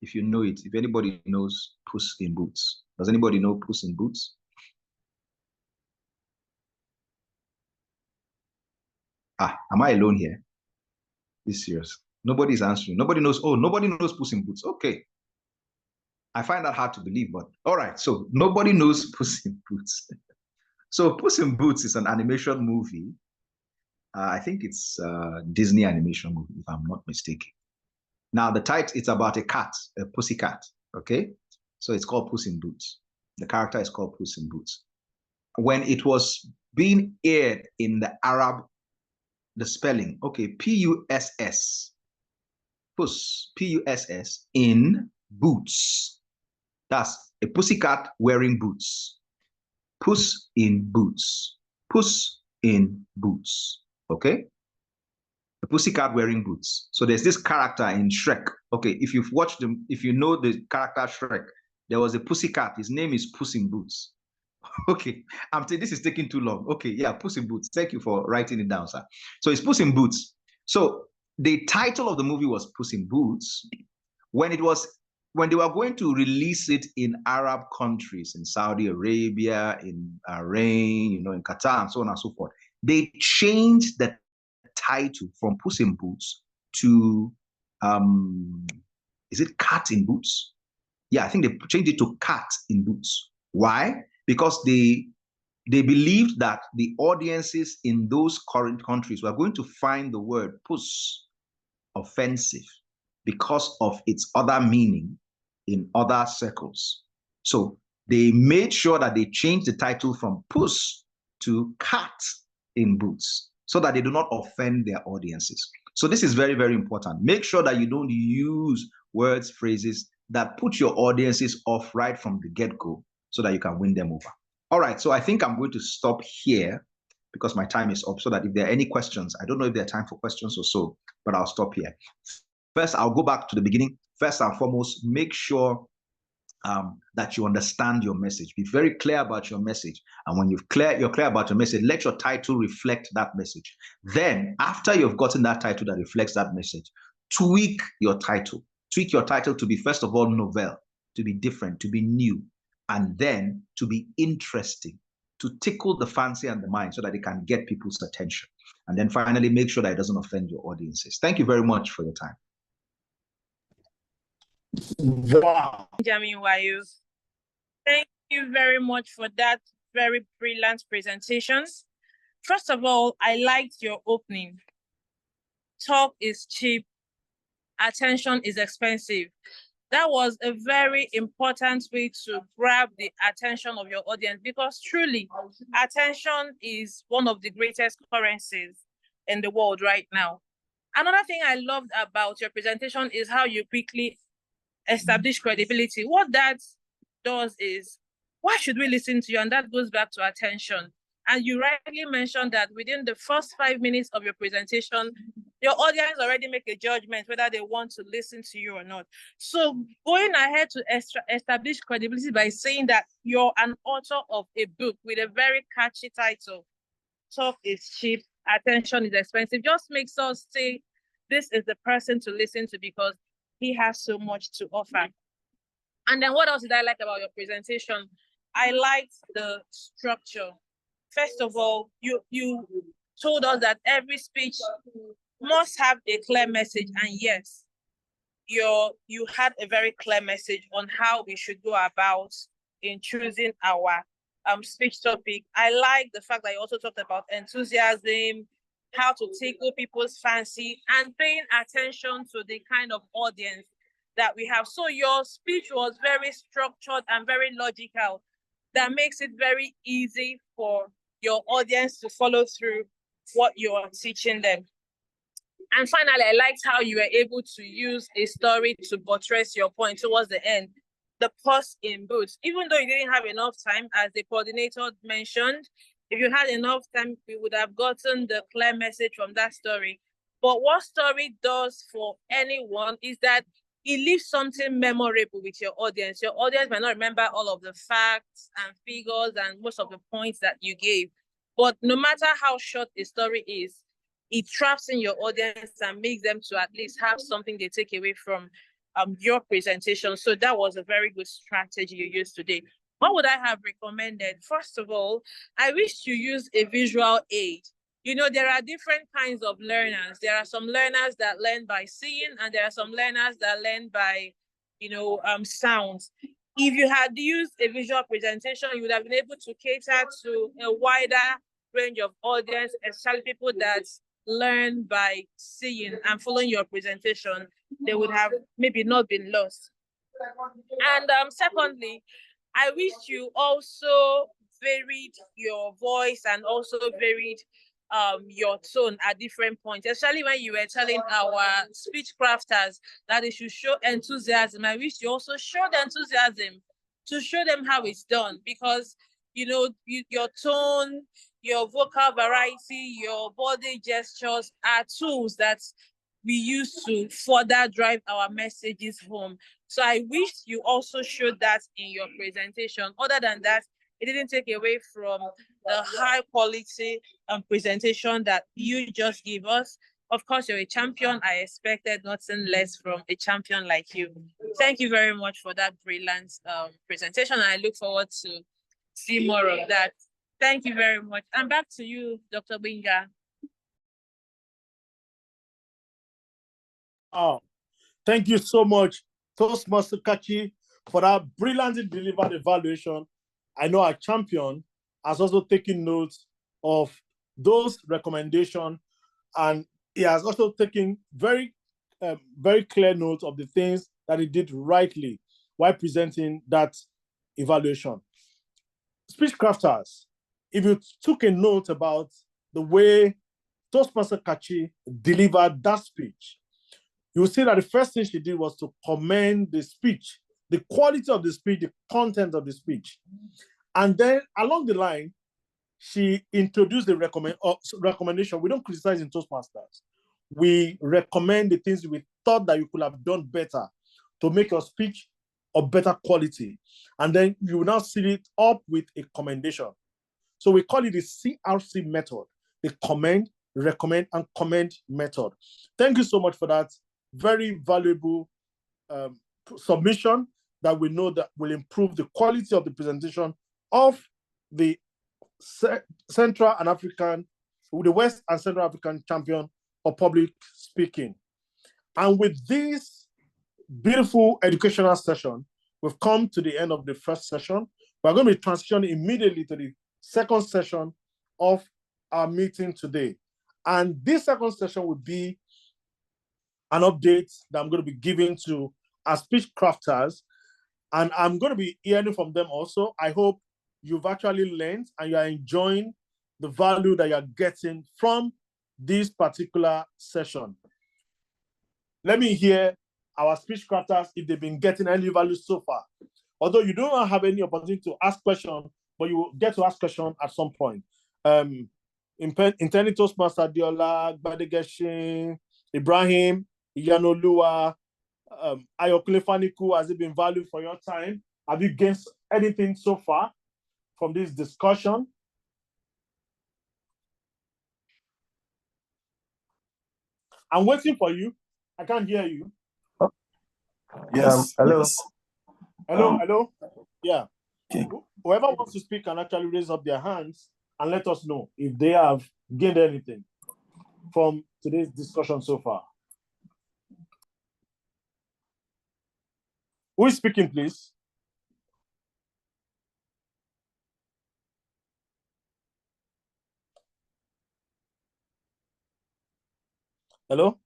if you know it. If anybody knows Puss in Boots. Does anybody know Puss in Boots? Am I alone here? This serious. Nobody's answering. Nobody knows. Oh, nobody knows Puss in Boots. Okay. I find that hard to believe, but all right. So nobody knows Puss in Boots. So Puss in Boots is an animation movie. I think it's a Disney animation movie, if I'm not mistaken. Now, the title, it's about a cat, a pussy cat, okay? So it's called Puss in Boots. The character is called Puss in Boots. When it was being aired in the Arab, the spelling, okay, P-U-S-S, Puss, P-U-S-S, in boots. That's a pussy cat wearing boots. Puss in Boots. Puss in Boots, okay? a pussycat wearing boots. So there's this character in Shrek. Okay, if you've watched them, if you know the character Shrek, there was a pussycat. His name is Puss in Boots. Okay, I'm saying this is taking too long. Okay, yeah, Puss in Boots. Thank you for writing it down, sir. So it's Puss in Boots. So the title of the movie was Puss in Boots. When they were going to release it in Arab countries, in Saudi Arabia, in Bahrain, you know, in Qatar, and so on and so forth, they changed the title from Puss in Boots to is it Cat in Boots? Yeah, I think they changed it to Cat in Boots. Why? Because they believed that the audiences in those current countries were going to find the word puss offensive because of its other meaning in other circles. So they made sure that they changed the title from Puss to Cat in Boots so that they do not offend their audiences. So this is very, very important. Make sure that you don't use words, phrases that put your audiences off right from the get-go so that you can win them over. All right, so I think I'm going to stop here because my time is up, so that if there are any questions, I don't know if there's time for questions or so, but I'll stop here. First, I'll go back to the beginning. First and foremost, make sure that you understand your message. Be very clear about your message. And when you're clear about your message, let your title reflect that message. Then, after you've gotten that title that reflects that message, tweak your title. Tweak your title to be, first of all, novel, to be different, to be new, and then to be interesting, to tickle the fancy and the mind so that it can get people's attention. And then finally, make sure that it doesn't offend your audiences. Thank you very much for your time. Wow. Benjamin Wayo, thank you very much for that very brilliant presentation. First of all, I liked your opening. Talk is cheap, attention is expensive. That was a very important way to grab the attention of your audience, because truly, attention is one of the greatest currencies in the world right now. Another thing I loved about your presentation is how you quickly establish credibility. What that does is, why should we listen to you? And that goes back to attention. And you rightly mentioned that within the first 5 minutes of your presentation, your audience already make a judgment whether they want to listen to you or not. So going ahead to establish credibility by saying that you're an author of a book with a very catchy title, Talk is Cheap, Attention is Expensive, just makes us say this is the person to listen to because he has so much to offer. And then what else did I like about your presentation? I liked the structure. First of all, you told us that every speech must have a clear message. And yes, you had a very clear message on how we should go about in choosing our speech topic. I like the fact that you also talked about enthusiasm, how to tickle people's fancy, and paying attention to the kind of audience that we have. So your speech was very structured and very logical. That makes it very easy for your audience to follow through what you're teaching them. And finally, I liked how you were able to use a story to buttress your point towards the end. The Puss in Boots, even though you didn't have enough time, as the coordinator mentioned, if you had enough time, we would have gotten the clear message from that story. But what story does for anyone is that it leaves something memorable with your audience. Your audience might not remember all of the facts and figures and most of the points that you gave. But no matter how short a story is, it traps in your audience and makes them to at least have something they take away from your presentation. So that was a very good strategy you used today. What would I have recommended? First of all, I wish you use a visual aid. You know, there are different kinds of learners. There are some learners that learn by seeing, and there are some learners that learn by, sounds. If you had used a visual presentation, you would have been able to cater to a wider range of audience, especially people that learn by seeing and following your presentation. They would have maybe not been lost. And secondly, I wish you also varied your voice and also varied your tone at different points, especially when you were telling our speech crafters that they should show enthusiasm. I wish you also showed enthusiasm to show them how it's done, because you know, your tone, your vocal variety, your body gestures are tools that we use to further drive our messages home. So I wish you also showed that in your presentation. Other than that, it didn't take away from the high quality presentation that you just gave us. Of course, you're a champion. I expected nothing less from a champion like you. Thank you very much for that brilliant presentation. I look forward to see more of that. Thank you very much. And back to you, Dr. Gbenga. Oh, thank you so much, Toastmaster Kachi, for that brilliantly delivered evaluation. I know our champion has also taken notes of those recommendations, and he has also taken very clear notes of the things that he did rightly while presenting that evaluation. Speech crafters, if you took a note about the way Toastmaster Kachi delivered that speech, you'll see that the first thing she did was to commend the speech, the quality of the speech, the content of the speech. And then along the line, she introduced the recommendation. We don't criticize in Toastmasters. We recommend the things we thought that you could have done better to make your speech of better quality. And then you will now seal it up with a commendation. So we call it the CRC method, the commend, recommend, and commend method. Thank you so much for that very valuable submission that we know that will improve the quality of the presentation of the Central and African, the West and Central African champion of public speaking. And with this beautiful educational session, we've come to the end of the first session. We're going to be transitioning immediately to the second session of our meeting today. And this second session will be an update that I'm going to be giving to our speech crafters. And I'm going to be hearing from them also. I hope you've actually learned and you are enjoying the value that you're getting from this particular session. Let me hear our speech crafters if they've been getting any value so far. Although you do not have any opportunity to ask questions, but you will get to ask questions at some point. Intending Toastmaster Diola, Gbadegeshin, Ibrahim, Iyanolua, Ayokule Faniku, has it been valued for your time? Have you gained anything so far from this discussion? I'm waiting for you. I can't hear you. Yes. Hello. Yes. Hello. Yeah. Okay. Whoever wants to speak can actually raise up their hands and let us know if they have gained anything from today's discussion so far. Who is speaking, please? Hello?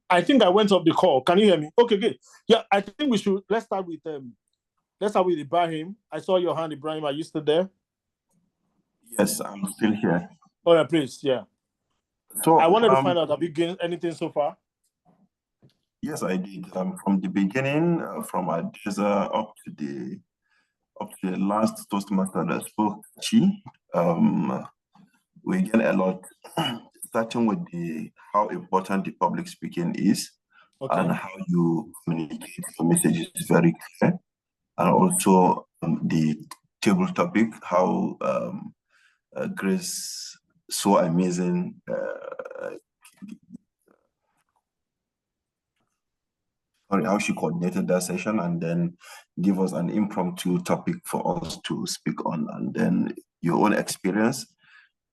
I think I went off the call. Can you hear me? Okay, good. Yeah, I think we should. Let's start with Ibrahim. I saw your hand, Ibrahim. Are you still there? Yes, I'm still here. Oh yeah, please. Yeah. So I wanted to find out, have you gained anything so far? Yes, I did. From the beginning, from Adeiza up to the last Toastmaster that spoke, we gain a lot. Starting with how important the public speaking is, okay, and how you communicate the message is very clear, and also the table topic, how Grace so amazing. How she coordinated that session and then give us an impromptu topic for us to speak on, and then your own experience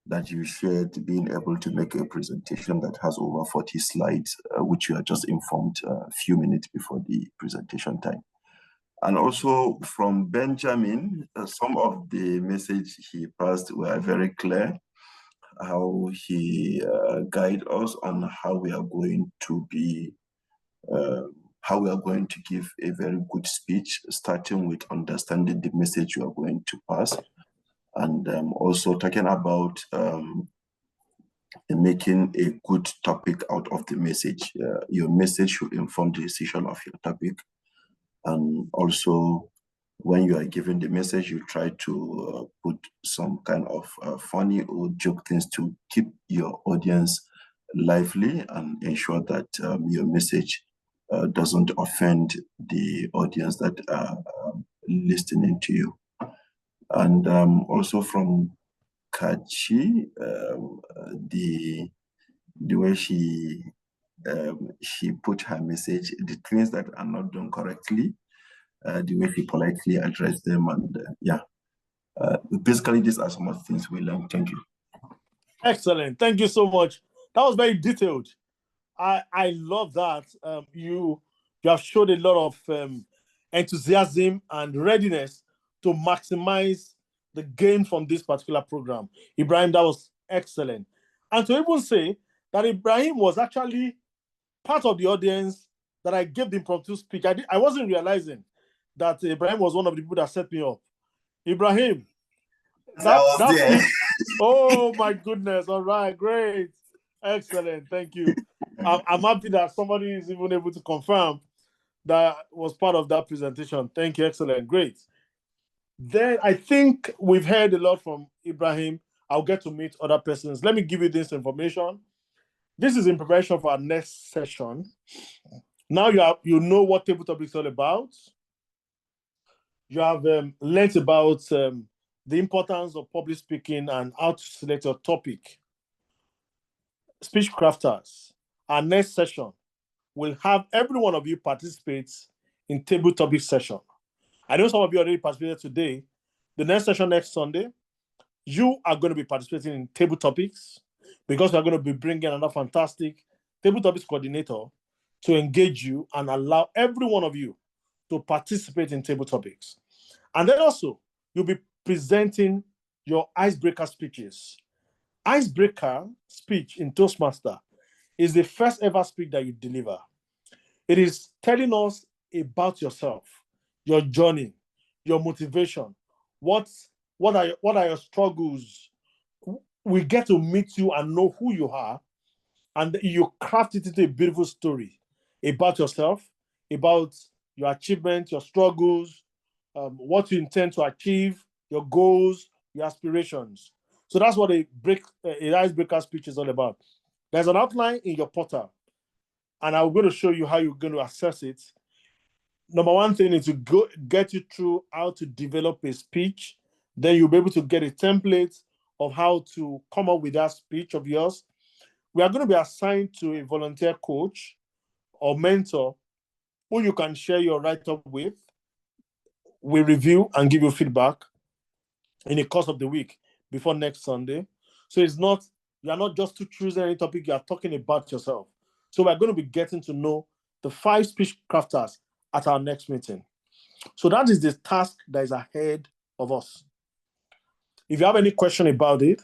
that you shared, being able to make a presentation that has over 40 slides, which you are just informed a few minutes before the presentation time. And also from Benjamin, some of the message he passed were very clear, how he guided us on how we are going to be how we are going to give a very good speech, starting with understanding the message you are going to pass, and also talking about making a good topic out of the message. Your message should inform the decision of your topic. And also, when you are giving the message, you try to put some kind of funny or joke things to keep your audience lively and ensure that your message doesn't offend the audience that are listening to you. And also from Kachi, the way she put her message, the things that are not done correctly, the way she politely addressed them, and basically these are some of the things we learned. Thank you. Excellent. Thank you so much. That was very detailed. I love that. You have showed a lot of enthusiasm and readiness to maximize the gain from this particular program. Ibrahim, that was excellent. And to even say that Ibrahim was actually part of the audience that I gave the impromptu speech. I wasn't realizing that Ibrahim was one of the people that set me up. Ibrahim, that's it. Oh my goodness. All right, great. Excellent. Thank you. I'm happy that somebody is even able to confirm that was part of that presentation. Thank you. Excellent. Great. Then I think we've heard a lot from Ibrahim. I'll get to meet other persons. Let me give you this information. This is in preparation for our next session. Now you know what table topic is all about. You have learned about the importance of public speaking and how to select your topic. Speech crafters, our next session will have every one of you participate in table topic session. I know some of you already participated today. The next session next Sunday, you are going to be participating in table topics because we are going to be bringing another fantastic table topics coordinator to engage you and allow every one of you to participate in table topics. And then also, you'll be presenting your icebreaker speeches. Icebreaker speech in Toastmaster is the first ever speech that you deliver. It is telling us about yourself, your journey, your motivation, what are your struggles. We get to meet you and know who you are, and you craft it into a beautiful story about yourself, about your achievements, your struggles, what you intend to achieve, your goals, your aspirations. So that's what an icebreaker speech is all about. There's an outline in your portal, and I'm going to show you how you're going to access it. Number one thing is to get you through how to develop a speech. Then you'll be able to get a template of how to come up with that speech of yours. We are going to be assigned to a volunteer coach or mentor who you can share your write-up with. We review and give you feedback in the course of the week before next Sunday. So you are not just to choose any topic, you are talking about yourself. So we're going to be getting to know the 5 speech crafters at our next meeting. So that is the task that is ahead of us. If you have any question about it,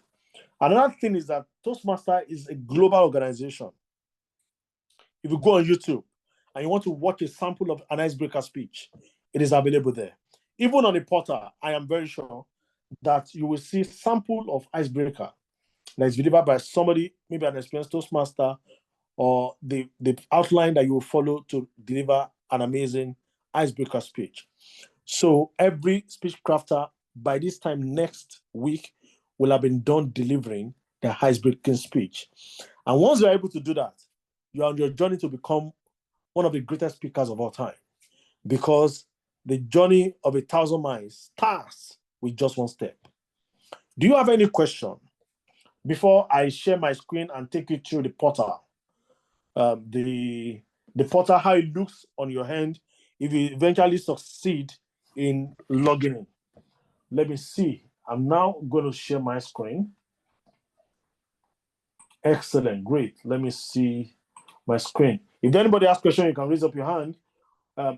another thing is that Toastmaster is a global organization. If you go on YouTube and you want to watch a sample of an icebreaker speech, it is available there. Even on the portal, I am very sure that you will see sample of icebreaker that is delivered by somebody, maybe an experienced Toastmaster, or the outline that you will follow to deliver an amazing icebreaker speech. So every speech crafter by this time next week will have been done delivering the icebreaking speech. And once you're able to do that, you're on your journey to become one of the greatest speakers of all time, because the journey of 1,000 miles starts with just one step. Do you have any question before I share my screen and take you through the portal? The portal, how it looks on your hand if you eventually succeed in logging in. Let me see. I'm now going to share my screen. Excellent, great. Let me see my screen. If anybody has a question, you can raise up your hand.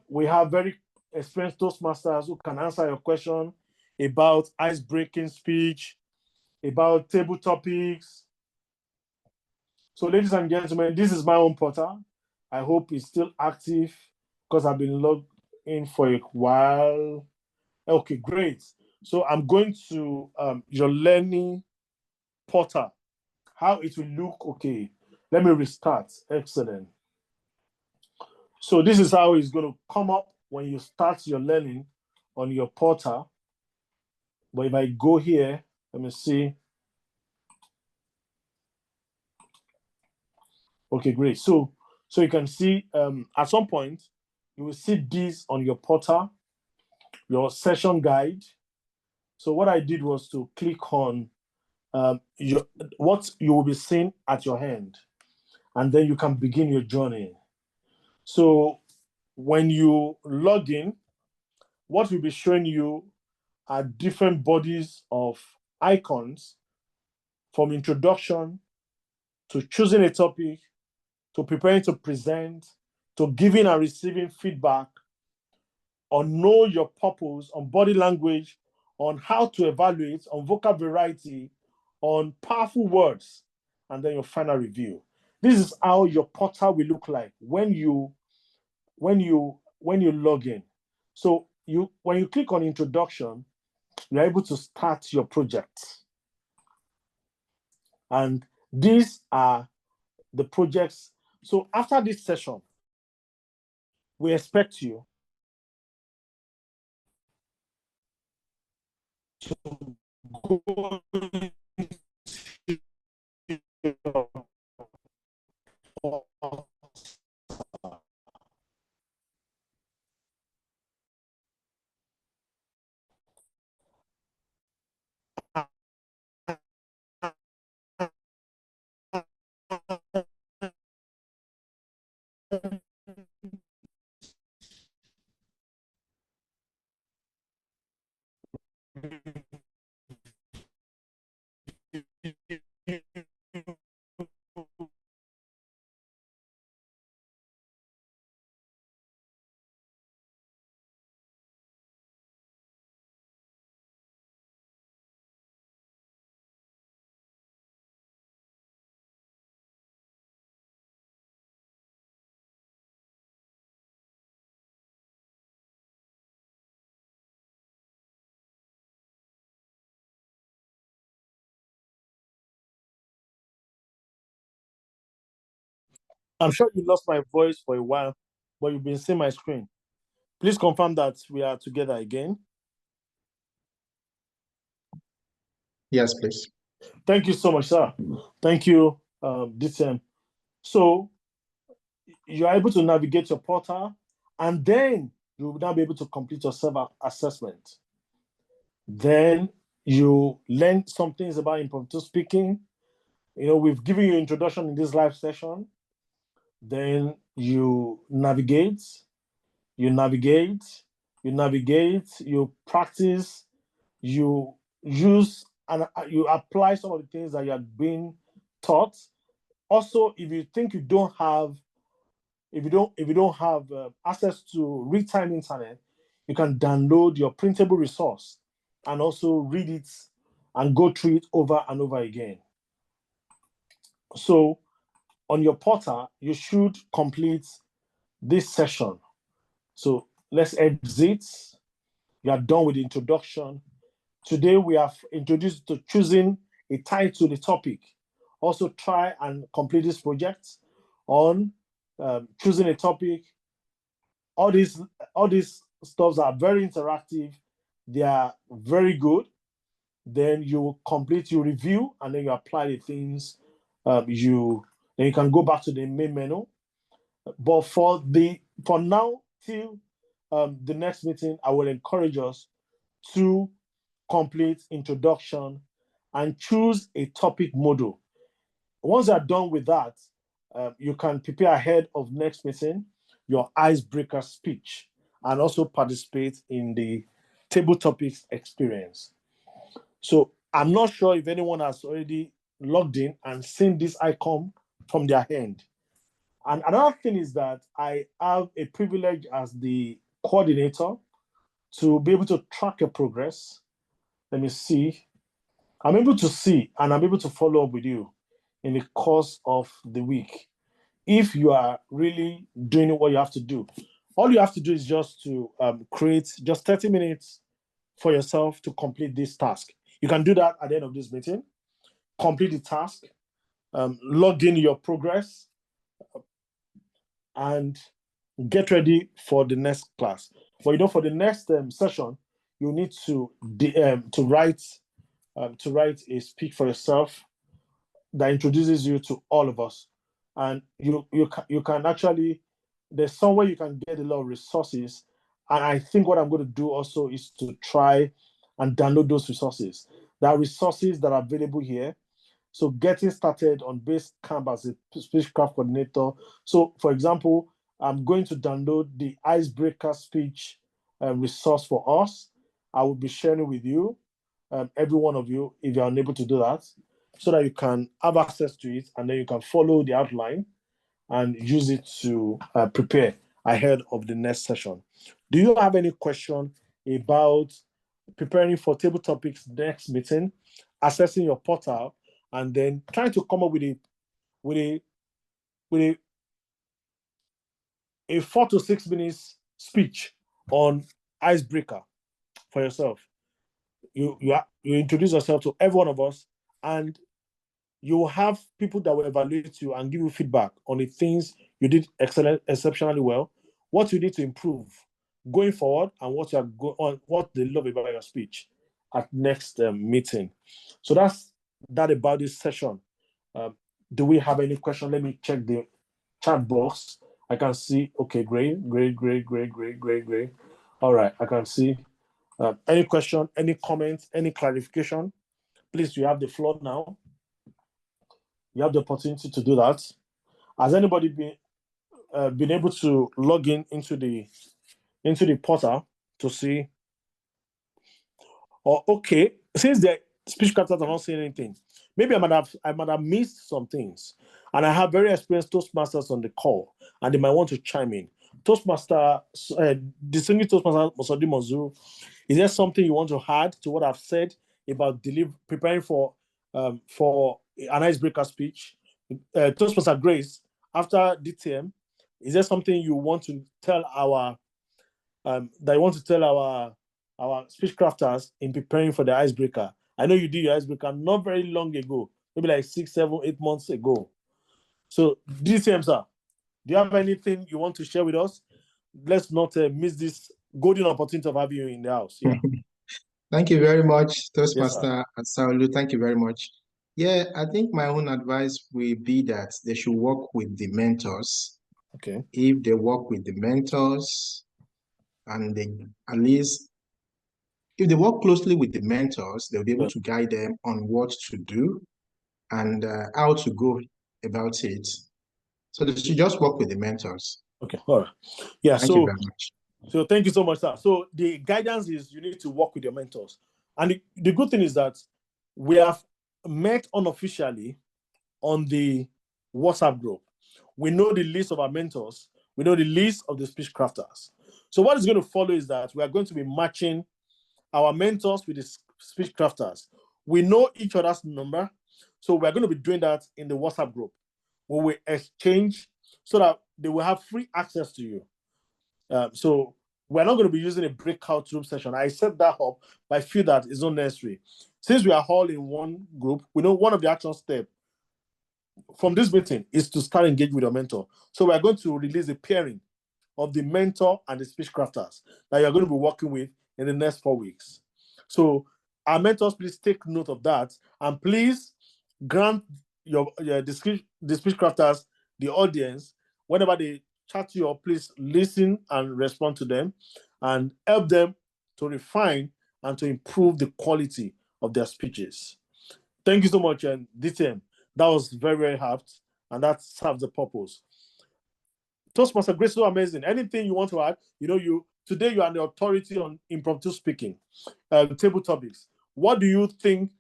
We have very experienced Toastmasters who can answer your question about ice-breaking speech, about table topics. So ladies and gentlemen, this is my own portal. I hope it's still active. because I've been logged in for a while. Okay, great. So I'm going to your learning portal. How it will look. Okay, let me restart. Excellent. So this is how it's going to come up when you start your learning on your portal. But if I go here, let me see. Okay, great. So you can see at some point, you will see this on your portal, your session guide. So what I did was to click on what you will be seeing at your hand, and then you can begin your journey. So when you log in, what will be showing you are different bodies of icons, from introduction to choosing a topic, to preparing to present, to giving and receiving feedback, on know your purpose, on body language, on how to evaluate, on vocal variety, on powerful words, and then your final review. This is how your portal will look like when you log in. So when you click on introduction, you're able to start your project. And these are the projects. So after this session, we expect you to go I'm sure you lost my voice for a while, but you've been seeing my screen. Please confirm that we are together again. Yes, please. Thank you so much, sir. Thank you, DTM. So you are able to navigate your portal, and then you will now be able to complete your self-assessment. Then you learn some things about impromptu speaking. We've given you introduction in this live session. Then you navigate, you practice, you use, and you apply some of the things that you have been taught. Also, if you think you don't have access to real-time internet, you can download your printable resource and also read it and go through it over and over again. So on your portal, you should complete this session. So let's exit. You are done with the introduction. Today we have introduced to choosing a title, a topic. Also try and complete this project on choosing a topic. All these stuffs are very interactive. They are very good. Then you complete your review, and then you apply the things. Then you can go back to the main menu. But for now till the next meeting, I will encourage us to complete introduction and choose a topic module. Once you're done with that, you can prepare ahead of next meeting your icebreaker speech and also participate in the table topics experience. So I'm not sure if anyone has already logged in and seen this icon from their hand. And another thing is that I have a privilege as the coordinator to be able to track your progress. Let me see. I'm able to see and I'm able to follow up with you in the course of the week if you are really doing what you have to do. All you have to do is just to create just 30 minutes for yourself to complete this task. You can do that at the end of this meeting. Complete the task, log in your progress, and get ready for the next class. But for the next session, you need to write a speech for yourself that introduces you to all of us. And you can actually, there's somewhere you can get a lot of resources. And I think what I'm going to do also is to try and download those resources. There are resources that are available here. So getting started on Basecamp as a speechcraft coordinator. So for example, I'm going to download the icebreaker speech resource for us. I will be sharing with you, every one of you, if you're unable to do that, so that you can have access to it, and then you can follow the outline and use it to prepare ahead of the next session. Do you have any question about preparing for table topics next meeting, accessing your portal, and then trying to come up with a 4 to 6 minutes speech on icebreaker for yourself? You introduce yourself to every one of us, and you will have people that will evaluate you and give you feedback on the things you did exceptionally well, what you need to improve going forward, and what they love about your speech at next meeting. So that's that about this session. Do we have any question? Let me check the chat box. I can see. Okay, great. All right, I can see. Any question, any comment, any clarification? Please, you have the floor now. You have the opportunity to do that. Has anybody been able to log in into the portal to see? Or okay, since the speech crafters are not saying anything, maybe I might have missed some things, and I have very experienced Toastmasters on the call, and they might want to chime in. Distinguished Toastmaster Monsuru, is there something you want to add to what I've said about preparing for an icebreaker speech? Toastmaster Grace, after DTM, is there something you want to tell our speech crafters in preparing for the icebreaker? I know you did your icebreaker not very long ago, maybe like 6, 7, 8 months ago. So DTM, sir, do you have anything you want to share with us? Let's not miss this golden opportunity of having you in the house. Yeah. Thank you very much, Toastmaster Asaolu. Thank you very much. Yeah, I think my own advice will be that they should work with the mentors. Okay. If they work with the mentors, and they at least, if they work closely with the mentors, they'll be able to guide them on what to do and how to go about it. So they should just work with the mentors. Okay, all right. Yeah, Thank you very much. So thank you so much, sir. So the guidance is you need to work with your mentors. And the good thing is that we have met unofficially on the WhatsApp group. We know the list of our mentors. We know the list of the speech crafters. So what is going to follow is that we are going to be matching our mentors with the speech crafters. We know each other's number. So we're going to be doing that in the WhatsApp group, where we exchange so that they will have free access to you. So we're not going to be using a breakout room session. I set that up, but I feel that it's not necessary. Since we are all in one group, we know one of the action steps from this meeting is to start engaging with your mentor. So we're going to release a pairing of the mentor and the speech crafters that you're going to be working with in the next 4 weeks. So our mentors, please take note of that. And please grant the speech crafters, the audience, whenever they chat to you, or please listen and respond to them and help them to refine and to improve the quality of their speeches. Thank you so much, and DTM. That was very, very apt, and that serves the purpose. Toastmaster Grace, so amazing. Anything you want to add? Today you are the authority on impromptu speaking, table topics. What do you think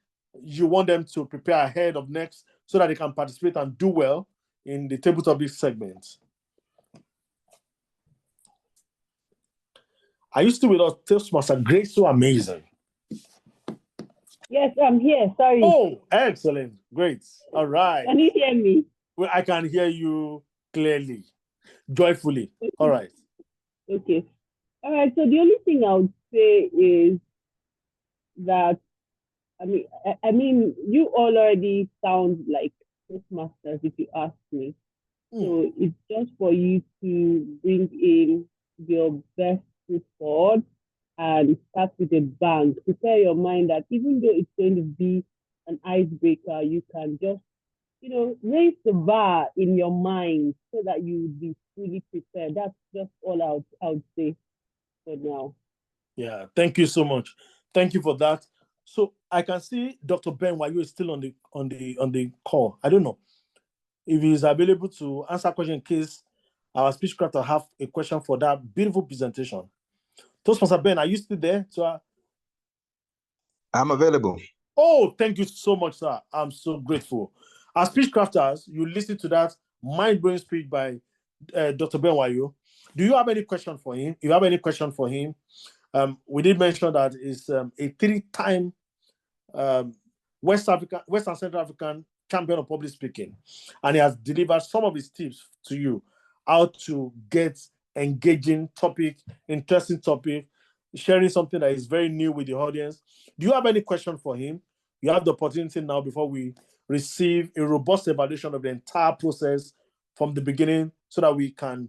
you want them to prepare ahead of next so that they can participate and do well in the table topics segment? Are you still with us, Toastmaster Grace? So amazing. Yes, I'm here. Sorry. Oh, excellent. Great. All right. Can you hear me? Well, I can hear you clearly, joyfully. All right. Okay. All right. So the only thing I would say is that I mean, you all already sound like Toastmasters, if you ask me. So it's just for you to bring in your best foot forward and start with a bang. Prepare your mind that even though it's going to be an icebreaker, you can just, raise the bar in your mind so that you will be fully prepared. That's just all I would say for now. Yeah, thank you so much. Thank you for that. So I can see Dr. Ben Wayo is still on the call. I don't know if he is available to answer a question in case our speech crafter have a question for that beautiful presentation. Toastmaster Ben, are you still there? I'm available. Oh, thank you so much, sir. I'm so grateful. As speech crafters, you listen to that mind-blowing speech by Dr. Ben Wayo. Do you have any question for him? If you have any question for him, we did mention that it's a 3-time West and Central African champion of public speaking, and he has delivered some of his tips to you how to get engaging topic, interesting topic, sharing something that is very new with the audience. Do you have any question for him? You have the opportunity now before we receive a robust evaluation of the entire process from the beginning so that we can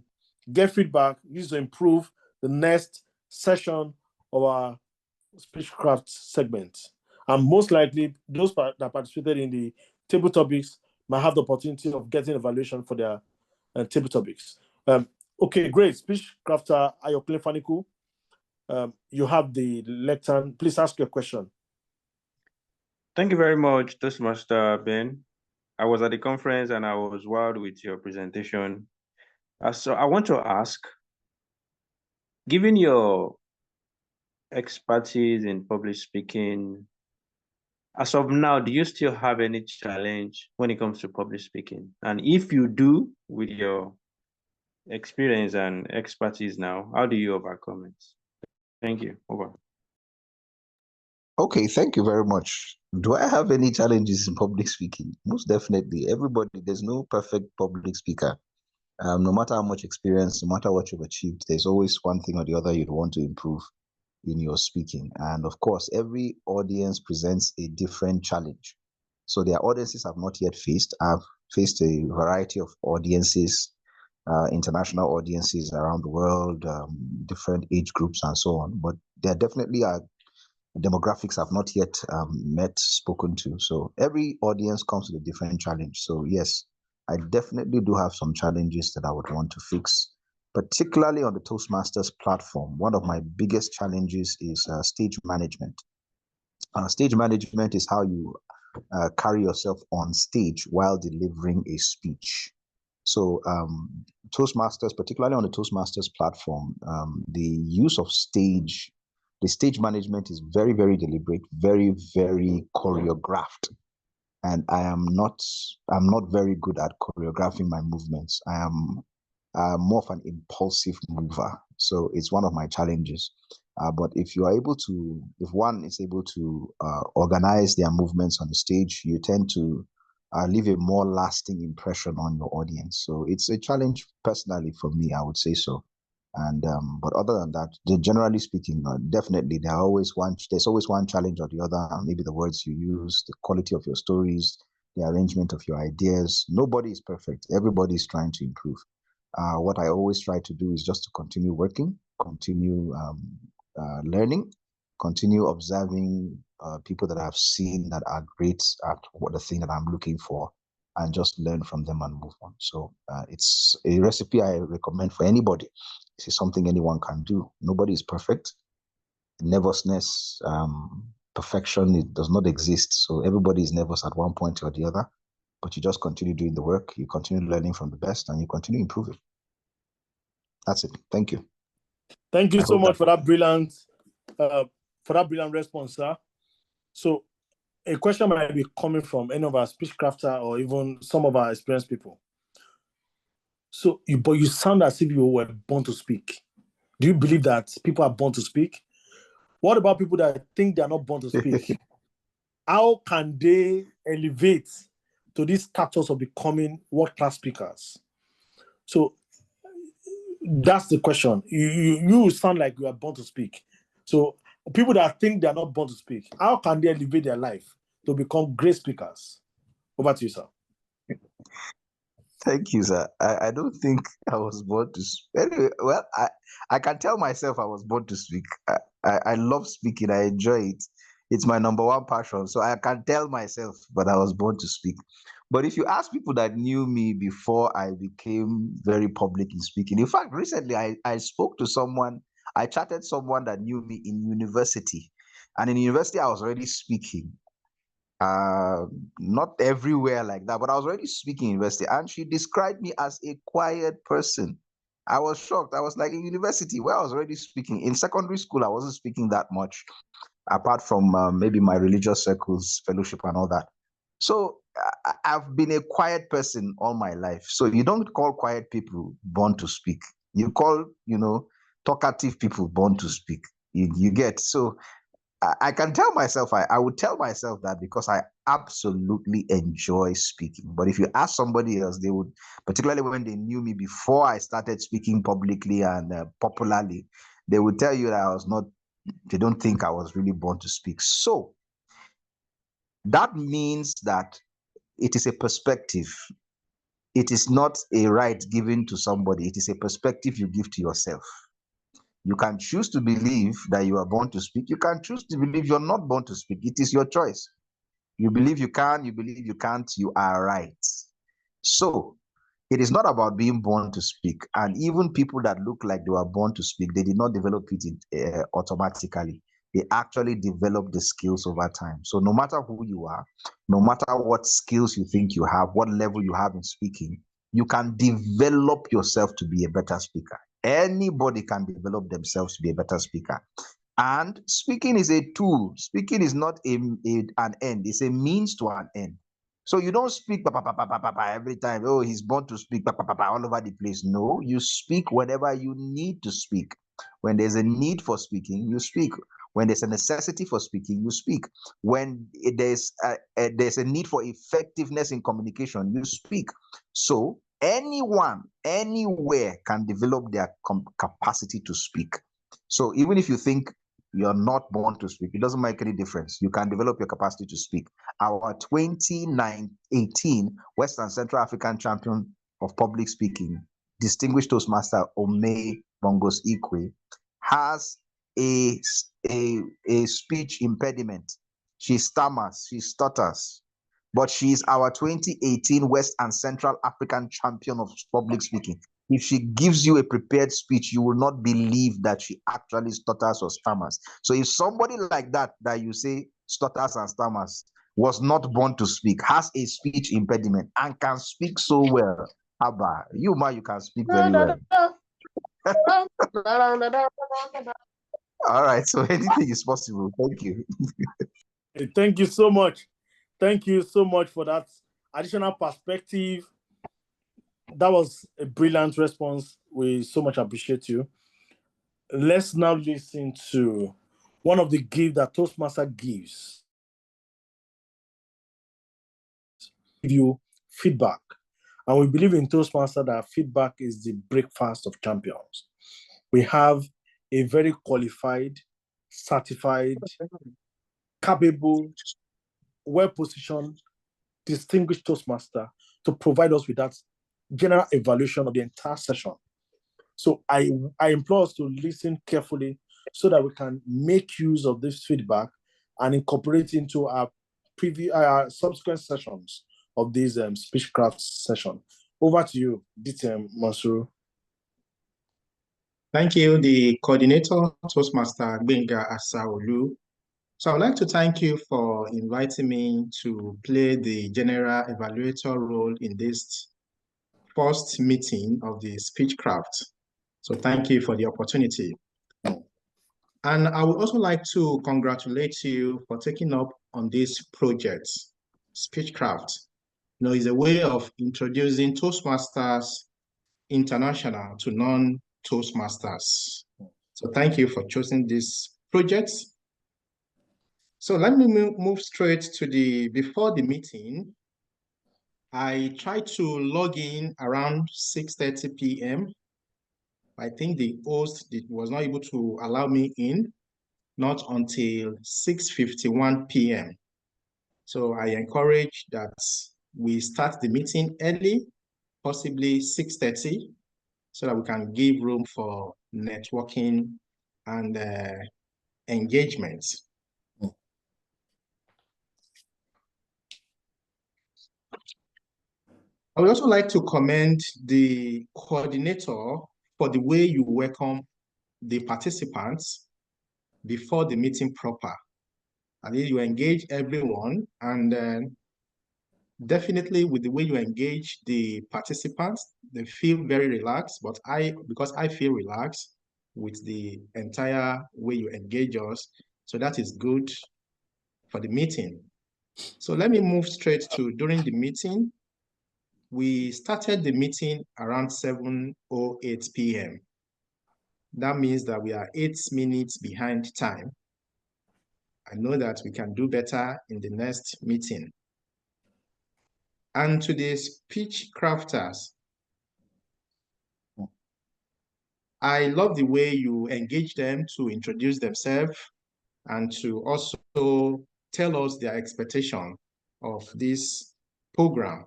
get feedback, use to improve the next session of our Speechcraft segment. And most likely, those that participated in the table topics might have the opportunity of getting evaluation for their table topics. Okay, great. Speechcrafter Ayokle Faniku, you have the lectern. Please ask your question. Thank you very much, Toastmaster Ben. I was at the conference and I was wowed with your presentation. So I want to ask, given your expertise in public speaking, as of now, do you still have any challenge when it comes to public speaking? And if you do, with your experience and expertise now, how do you overcome it? Thank you. Over. Okay, thank you very much. Do I have any challenges in public speaking? Most definitely. There's no perfect public speaker. No matter how much experience, no matter what you've achieved, there's always one thing or the other you'd want to improve in your speaking. And of course, every audience presents a different challenge. So their audiences have not yet faced. I've faced a variety of audiences, international audiences around the world, different age groups and so on. But there definitely are demographics I've not yet spoken to. So every audience comes with a different challenge. So yes, I definitely do have some challenges that I would want to fix, particularly on the Toastmasters platform. One of my biggest challenges is stage management. Stage management is how you carry yourself on stage while delivering a speech. So Toastmasters, particularly on the Toastmasters platform, the use of the stage management is very, very deliberate, very, very choreographed. And I'm not very good at choreographing my movements. I am more of an impulsive mover. So it's one of my challenges. But if one is able to organize their movements on the stage, you tend to leave a more lasting impression on your audience. So it's a challenge personally for me, I would say so. And but other than that, generally speaking, definitely there's always one challenge or the other. Maybe the words you use, the quality of your stories, the arrangement of your ideas. Nobody is perfect. Everybody is trying to improve. What I always try to do is just to continue working, continue learning, continue observing people that I've seen that are great at the thing that I'm looking for, and just learn from them and move on. So it's a recipe I recommend for anybody. This is something anyone can do. Nobody is perfect. Nervousness, perfection, it does not exist. So everybody is nervous at one point or the other, but you just continue doing the work, you continue learning from the best, and you continue improving. That's it. Thank you. Thank you so much for that brilliant response, sir. So a question might be coming from any of our speech crafter or even some of our experienced people. So, but you sound as if you were born to speak. Do you believe that people are born to speak? What about people that think they are not born to speak? How can they elevate to this status of becoming world-class speakers? So, That's the question. You sound like you are born to speak. So people that think they are not born to speak, how can they elevate their life to become great speakers? Over to you, sir. Thank you, sir. I don't think I was born to speak. Anyway, well, I can tell myself I was born to speak. I love speaking. I enjoy it. It's my number one passion. So I can tell myself, but I was born to speak. But if you ask people that knew me before I became very public in speaking, in fact, recently I spoke to someone, I chatted someone that knew me in university. And in university, I was already speaking. Not everywhere like that, but I was already speaking in university, and she described me as a quiet person. I was shocked. I was like, in university, where I was already speaking. In secondary school, I wasn't speaking that much, apart from maybe my religious circles, fellowship, and all that. So I've been a quiet person all my life. So you don't call quiet people born to speak. You call, talkative people born to speak. You get so. I can tell myself, I would tell myself that because I absolutely enjoy speaking. But if you ask somebody else, they would, particularly when they knew me before I started speaking publicly and popularly, they would tell you that I was not, they don't think I was really born to speak. So that means that it is a perspective. It is not a right given to somebody. It is a perspective you give to yourself. You can choose to believe that you are born to speak. You can choose to believe you're not born to speak. It is your choice. You believe you can, you believe you can't, you are right. So it is not about being born to speak. And even people that look like they were born to speak, they did not develop it automatically. They actually develop the skills over time. So no matter who you are, no matter what skills you think you have, what level you have in speaking, you can develop yourself to be a better speaker. Anybody can develop themselves to be a better speaker. And speaking is a tool. Speaking is not an end. It's a means to an end. So you don't speak every time. Oh, he's born to speak all over the place. No, you speak whenever you need to speak. When there's a need for speaking, you speak. When there's a necessity for speaking, you speak. When there's a need for effectiveness in communication, you speak. So anyone, anywhere can develop their capacity to speak. So even if you think you're not born to speak, it doesn't make any difference. You can develop your capacity to speak. Our 2018 West and Central African Champion of Public Speaking, distinguished Toastmaster Ome Bongos Ikwe, has a speech impediment. She stammers, she stutters, but she is our 2018 West and Central African Champion of Public Speaking. If she gives you a prepared speech, you will not believe that she actually stutters or stammers. So if somebody like that you say stutters and stammers was not born to speak, has a speech impediment and can speak so well, Abba, you can speak very well. All right, so anything is possible. Thank you. Thank you so much. Thank you so much for that additional perspective. That was a brilliant response. We so much appreciate you. Let's now listen to one of the gifts that Toastmaster gives. Give you feedback. And we believe in Toastmaster that feedback is the breakfast of champions. We have a very qualified, certified, capable, well-positioned, distinguished Toastmaster to provide us with that general evaluation of the entire session. So I implore us to listen carefully so that we can make use of this feedback and incorporate into our subsequent sessions of this speechcraft session. Over to you, TM Monsuru. Thank you, the coordinator, Toastmaster Gbenga Asaolu. So I'd like to thank you for inviting me to play the general evaluator role in this first meeting of the Speechcraft. So thank you for the opportunity. And I would also like to congratulate you for taking up on this project, Speechcraft. It's a way of introducing Toastmasters International to non-Toastmasters. So thank you for choosing this project. So let me move straight to before the meeting. I tried to log in around 6:30 p.m. I think the host was not able to allow me in, not until 6:51 p.m. So I encourage that we start the meeting early, possibly 6:30, so that we can give room for networking and engagement. I would also like to commend the coordinator for the way you welcome the participants before the meeting proper. I mean, you engage everyone, and definitely with the way you engage the participants, they feel very relaxed, but because I feel relaxed with the entire way you engage us, so that is good for the meeting. So let me move straight to during the meeting. We started the meeting around 7:08 p.m. That means that we are 8 minutes behind time. I know that we can do better in the next meeting. And to the speech crafters, I love the way you engage them to introduce themselves and to also tell us their expectation of this program.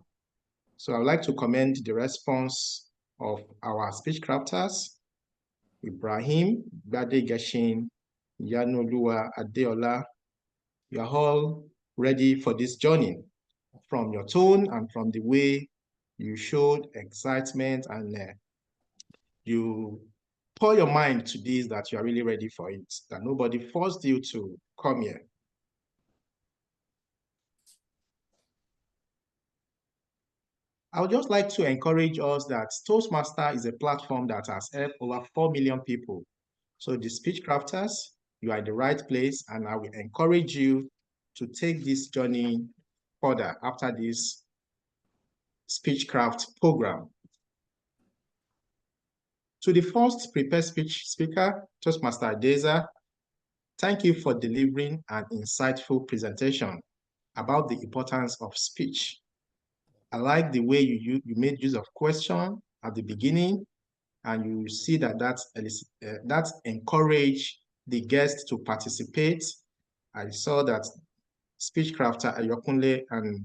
So I'd like to commend the response of our speech crafters, Ibrahim, Bade Gashin, Yanolua, Adeola. You are all ready for this journey from your tone and from the way you showed excitement, and you pour your mind to this, that you are really ready for it, that nobody forced you to come here. I would just like to encourage us that Toastmaster is a platform that has helped over 4 million people. So the speech crafters, you are in the right place, and I will encourage you to take this journey further after this Speechcraft program. To the first prepared speech speaker, Toastmaster Adeiza, thank you for delivering an insightful presentation about the importance of speech. I like the way you made use of question at the beginning, and you see that that encouraged the guests to participate. I saw that speech crafter Ayokunle and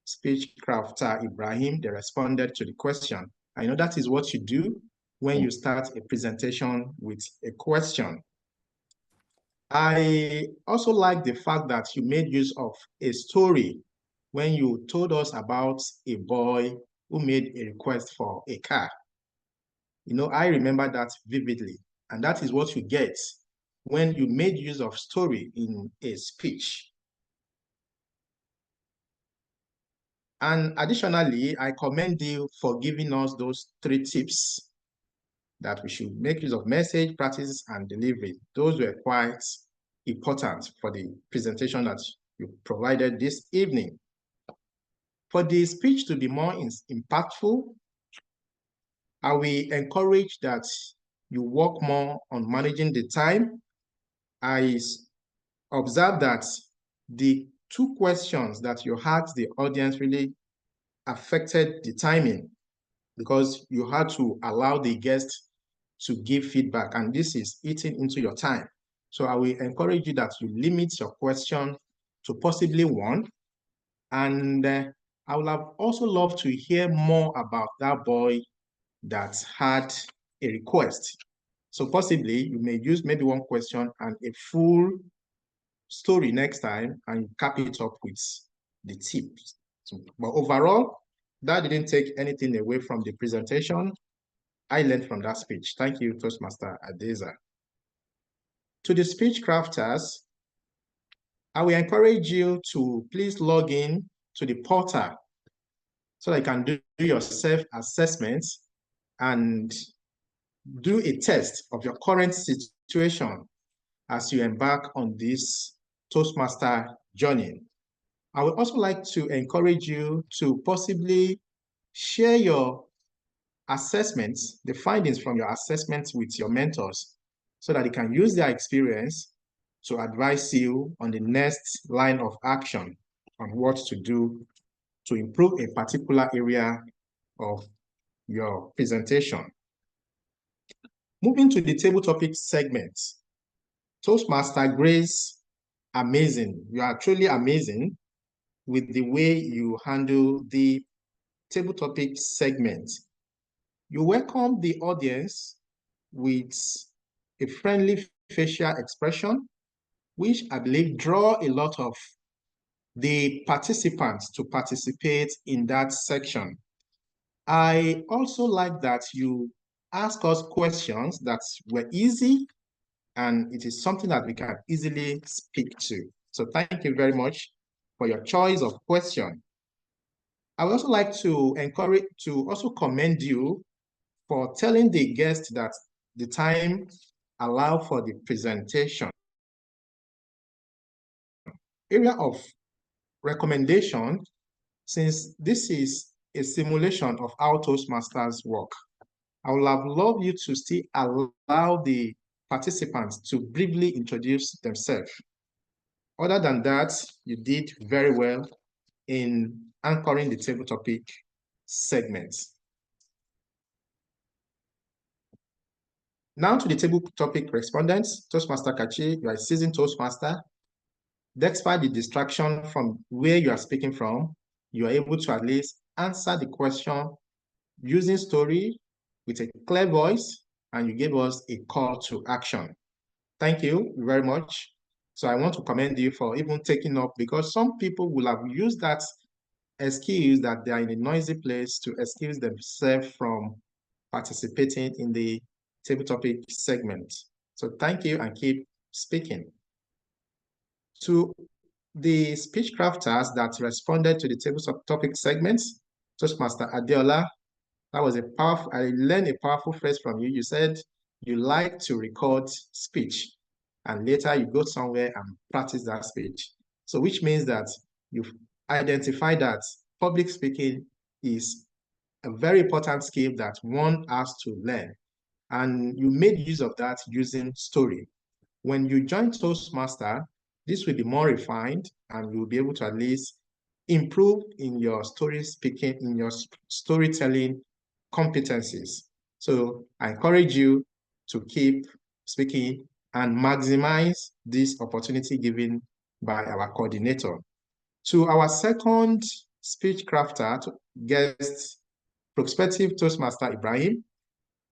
speech crafter Ibrahim, they responded to the question. I know that is what you do when you start a presentation with a question. I also like the fact that you made use of a story when you told us about a boy who made a request for a car. You know, I remember that vividly, and that is what you get when you made use of story in a speech. And additionally, I commend you for giving us those 3 tips that we should make use of: message, practice, and delivery. Those were quite important for the presentation that you provided this evening. For the speech to be more impactful, I will encourage that you work more on managing the time. I observed that the 2 questions that you asked the audience really affected the timing, because you had to allow the guests to give feedback, and this is eating into your time. So I will encourage you that you limit your question to possibly 1. And I would have also loved to hear more about that boy that had a request. So possibly you may use maybe 1 question and a full story next time, and cap it up with the tips. But overall, that didn't take anything away from the presentation. I learned from that speech. Thank you, Toastmaster Adeiza. To the speech crafters, I will encourage you to please log in to the portal so that you can do your self-assessment and do a test of your current situation as you embark on this Toastmaster journey. I would also like to encourage you to possibly share your assessments, the findings from your assessments, with your mentors, so that they can use their experience to advise you on the next line of action on what to do to improve a particular area of your presentation. Moving to the table topic segment. Toastmaster Grace, amazing. You are truly amazing with the way you handle the table topic segment. You welcome the audience with a friendly facial expression, which I believe draw a lot of the participants to participate in that section. I also like that you ask us questions that were easy, and it is something that we can easily speak to. So thank you very much for your choice of question. I would also like to also commend you for telling the guest that the time allowed for the presentation. Area of recommendation, since this is a simulation of how Toastmasters work, I would have loved you to still allow the participants to briefly introduce themselves. Other than that, you did very well in anchoring the table topic segments. Now to the table topic respondents. Toastmaster Kachi, you are a seasoned Toastmaster. Despite the distraction from where you are speaking from, you are able to at least answer the question using story with a clear voice, and you gave us a call to action. Thank you very much. So I want to commend you for even taking up, because some people will have used that excuse that they are in a noisy place to excuse themselves from participating in the table topic segment. So thank you, and keep speaking. To the speech crafters that responded to the table topic segments, Toastmaster Adeola, that was a powerful, I learned a powerful phrase from you. You said you like to record speech, and later you go somewhere and practice that speech. So which means that you've identified that public speaking is a very important skill that one has to learn. And you made use of that using story. When you join Toastmaster, this will be more refined, and you'll be able to at least improve in your story speaking, in your storytelling competencies. So I encourage you to keep speaking and maximize this opportunity given by our coordinator. To our second speech crafter, guest, prospective Toastmaster Ibrahim,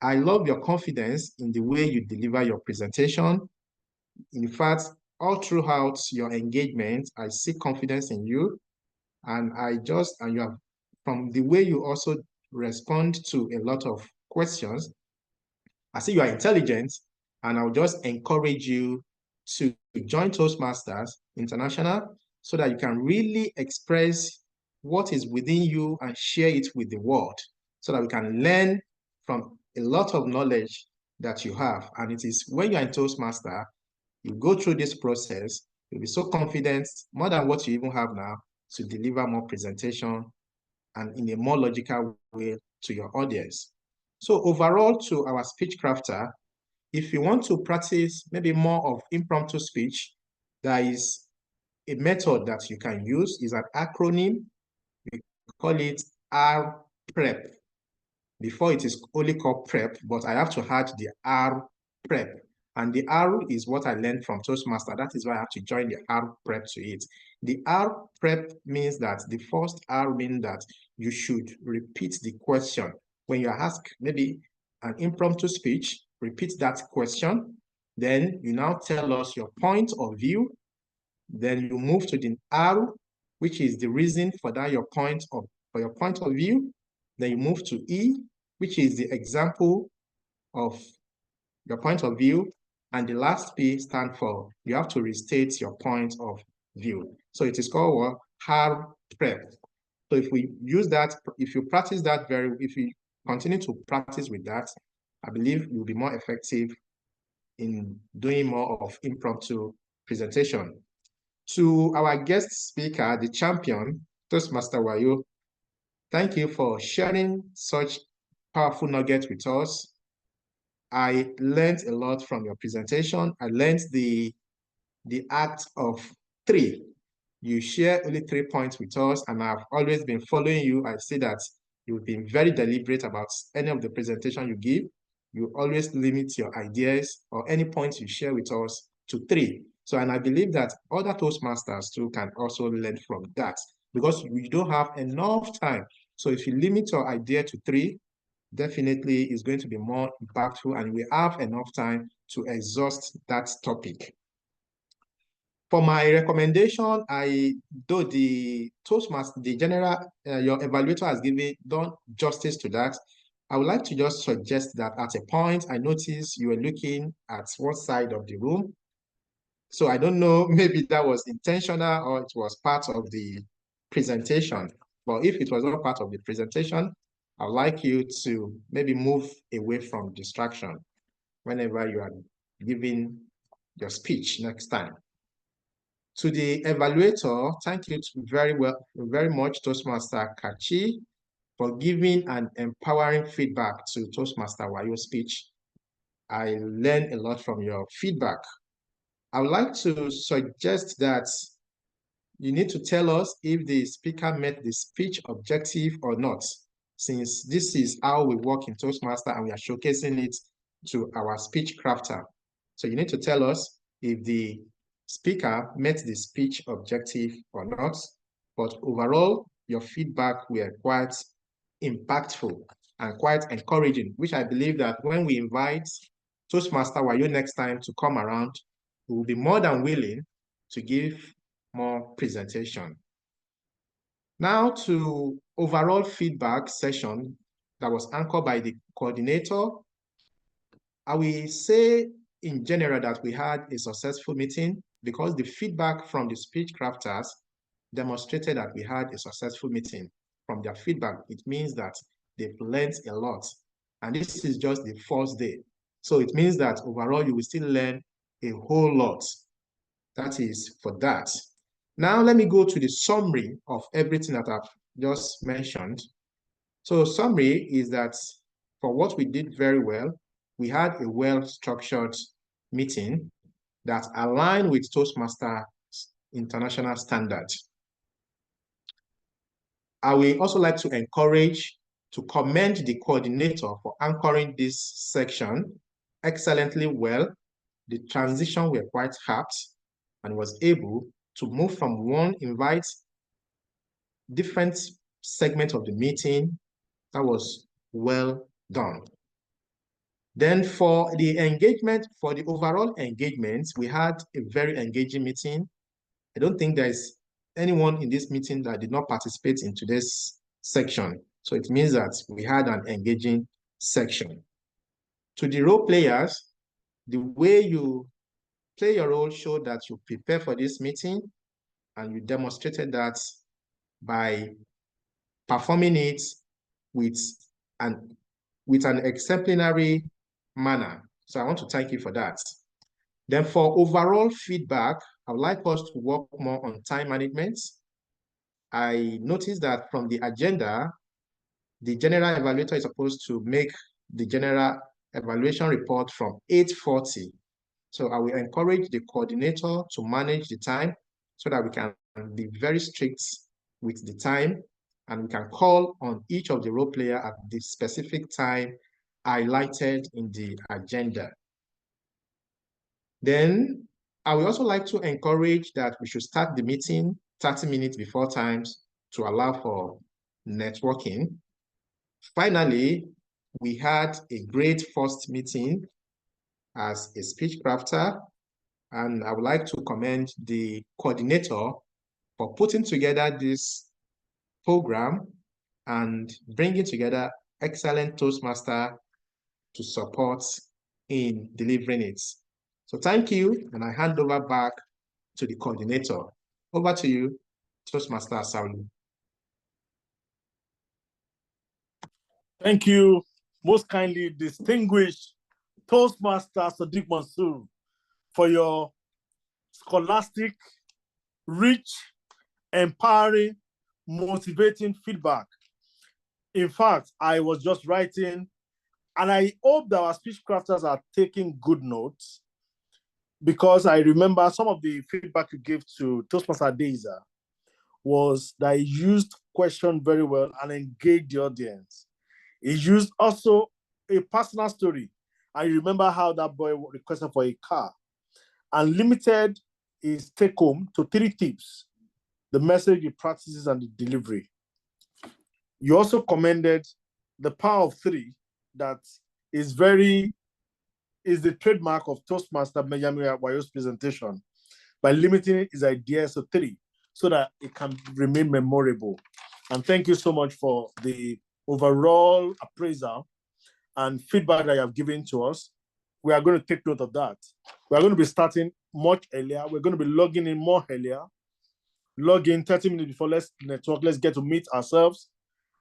I love your confidence in the way you deliver your presentation. In fact, all throughout your engagement, I see confidence in you, and you have, from the way you also respond to a lot of questions, I see you are intelligent, and I'll just encourage you to join Toastmasters International so that you can really express what is within you and share it with the world, so that we can learn from a lot of knowledge that you have. And it is when you're in Toastmaster, you go through this process, you'll be so confident, more than what you even have now, to deliver more presentation and in a more logical way to your audience. So overall, to our speech crafter, if you want to practice maybe more of impromptu speech, there is a method that you can use, is an acronym. We call it RPrep. Before it is only called prep, but I have to add the RPrep. And the R is what I learned from Toastmaster. That is why I have to join the RPrep to it. The RPrep means that the first R means that you should repeat the question. When you ask maybe an impromptu speech, repeat that question. Then you now tell us your point of view. Then you move to the R, which is the reason for that your point of view. Then you move to E, which is the example of your point of view. And the last P stands for you have to restate your point of view. So it is called what? RPrep. So if we use that, if you practice that if you continue to practice with that, I believe you'll be more effective in doing more of impromptu presentation. To our guest speaker, the champion, Toastmaster Wayo, thank you for sharing such powerful nuggets with us. I learned a lot from your presentation. I learned the act of 3. You share only 3 points with us, and I've always been following you. I see that you've been very deliberate about any of the presentation you give. you always limit your ideas or any points you share with us to 3. So, and I believe that other Toastmasters too can also learn from that, because we don't have enough time. So if you limit your idea to 3, definitely it's going to be more impactful, and we have enough time to exhaust that topic. For my recommendation, though the Toastmaster, the general, your evaluator has done justice to that, I would like to just suggest that at a point, I noticed you were looking at one side of the room. So I don't know, maybe that was intentional or it was part of the presentation. But if it was not part of the presentation, I'd like you to maybe move away from distraction whenever you are giving your speech next time. To the evaluator, thank you very much, Toastmaster Kachi, for giving an empowering feedback to Toastmaster Wayo speech. I learned a lot from your feedback. I would like to suggest that you need to tell us if the speaker met the speech objective or not, since this is how we work in Toastmaster and we are showcasing it to our speech crafter. So you need to tell us if the speaker met the speech objective or not. But overall, your feedback were quite impactful and quite encouraging, which I believe that when we invite Toastmaster Wayo next time to come around, we will be more than willing to give more presentation. Now to overall feedback session that was anchored by the coordinator. I will say in general that we had a successful meeting because the feedback from the speech crafters demonstrated that we had a successful meeting. From their feedback, it means that they've learned a lot. And this is just the first day. So it means that overall, you will still learn a whole lot. That is for that. Now, let me go to the summary of everything that I've just mentioned. So summary is that for what we did very well, we had a well-structured meeting that aligned with Toastmasters international standards. I will also like to commend the coordinator for anchoring this section excellently well. The transition were quite apt and was able to move from one invite different segment of the meeting. That was well done. Then for the engagement, for the overall engagement, we had a very engaging meeting. I don't think there's anyone in this meeting that did not participate in today's section. So it means that we had an engaging section. To the role players, the way you play your role showed that you prepare for this meeting, and you demonstrated that by performing it with an exemplary manner. So I want to thank you for that. Then for overall feedback, I would like us to work more on time management. I noticed that from the agenda, the general evaluator is supposed to make the general evaluation report from 8:40. So I will encourage the coordinator to manage the time so that we can be very strict with the time, and we can call on each of the role player at the specific time highlighted in the agenda. Then I would also like to encourage that we should start the meeting 30 minutes before times to allow for networking. Finally, we had a great first meeting as a speech crafter, and I would like to commend the coordinator for putting together this program and bringing together excellent Toastmaster to support in delivering it. So thank you, and I hand over back to the coordinator. Over to you, Toastmaster Asaolu. Thank you, most kindly distinguished Toastmaster Sodeeq Monsuru, for your scholastic, rich, empowering, motivating feedback. In fact, I was just writing, and I hope that our speech crafters are taking good notes, because I remember some of the feedback you gave to Toastmaster Adeiza was that he used question very well and engaged the audience. He used also a personal story I remember how that boy requested for a car and limited his take home to 3 tips: the message, the practices, and the delivery. You also commended the power of 3 that is the trademark of Toastmaster Benjamin Wayo's presentation, by limiting his ideas to 3 so that it can remain memorable. And thank you so much for the overall appraisal and feedback that you have given to us. We are going to take note of that. We are going to be starting much earlier. We're going to be logging in more earlier. Log in 30 minutes before, let's network, let's get to meet ourselves.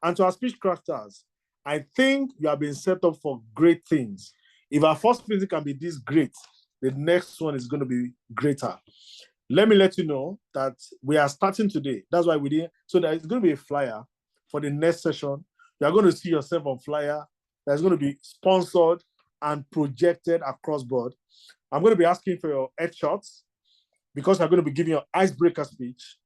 And to our speech crafters, I think you have been set up for great things. If our first meeting can be this great, the next one is going to be greater. Let me let you know that we are starting today. That's why we did. So there's going to be a flyer for the next session. You are going to see yourself on flyer. That's going to be sponsored and projected across board. I'm going to be asking for your headshots because I'm going to be giving you an icebreaker speech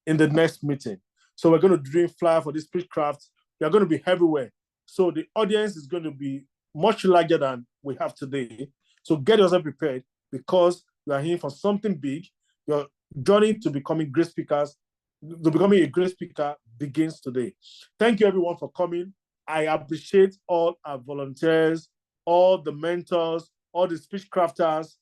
in the next meeting. So we're going to do flyer for this speech craft. We are going to be everywhere. So the audience is going to be much larger than we have today. So get yourself prepared because you are here for something big. Your journey to becoming great speakers, to becoming a great speaker begins today. Thank you everyone for coming. I appreciate all our volunteers, all the mentors, all the speech crafters.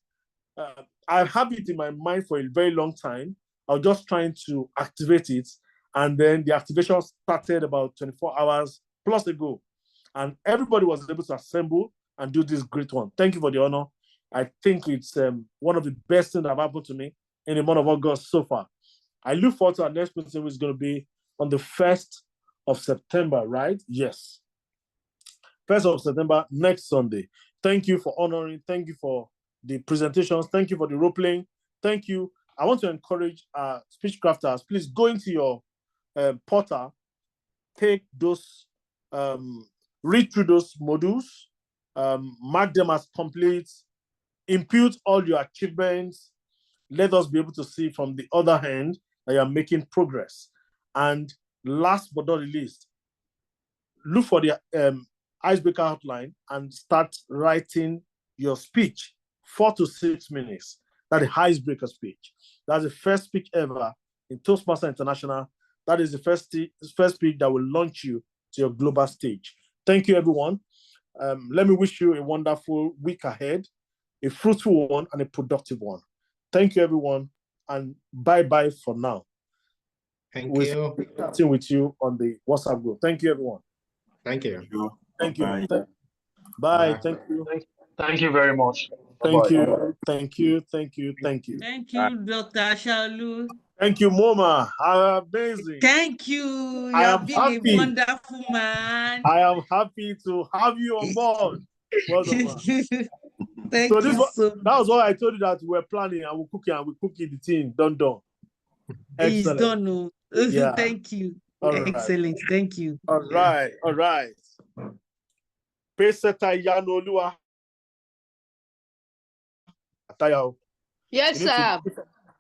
I've had it in my mind for a very long time. I was just trying to activate it. And then the activation started about 24 hours plus ago. And everybody was able to assemble and do this great one. Thank you for the honor. I think it's one of the best things that have happened to me in the month of August so far. I look forward to our next meeting, which is going to be on the 1st of September, right? Yes. 1st of September, next Sunday. Thank you for honoring. Thank you for the presentations. Thank you for the role playing. Thank you. I want to encourage our speech crafters. Please go into your portal, take those, read through those modules, mark them as complete, impute all your achievements. Let us be able to see from the other hand that you are making progress. And last but not least, look for the icebreaker outline and start writing your speech, 4 to 6 minutes. That's the icebreaker speech. That's the first speech ever in Toastmasters International. That is the first speech that will launch you to your global stage. Thank you, everyone. Let me wish you a wonderful week ahead, a fruitful one and a productive one. Thank you, everyone, and bye-bye for now. Thank you. We'll be chatting with you on the WhatsApp group. Thank you, everyone. Thank you. Thank you. Bye. Bye. Thank you. Thank you very much. Thank Bye-bye. you. Thank you. Thank you. Thank you. Thank you, Dr. Asaolu. Thank you, Moma. Amazing. Thank you. You I have am been happy. a wonderful man. I am happy to have you on board. Well done, man. Thank So this you was, so that was what I told you that we were planning and we're cooking the team. Done. It's Excellent. done. Oh. Yeah. Thank you. All right. Excellent. Thank you. All right. All right. Peseta Yanolua. Yes, sir.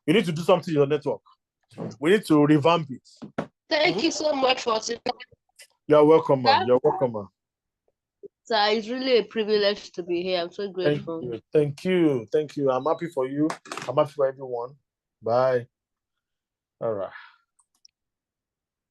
You need to do something to your network. We need to revamp it. Thank you so much for it. You're welcome, man. You're welcome, man. Sir, it's really a privilege to be here. I'm so grateful. Thank you. Thank you. I'm happy for you. I'm happy for everyone. Bye. All right.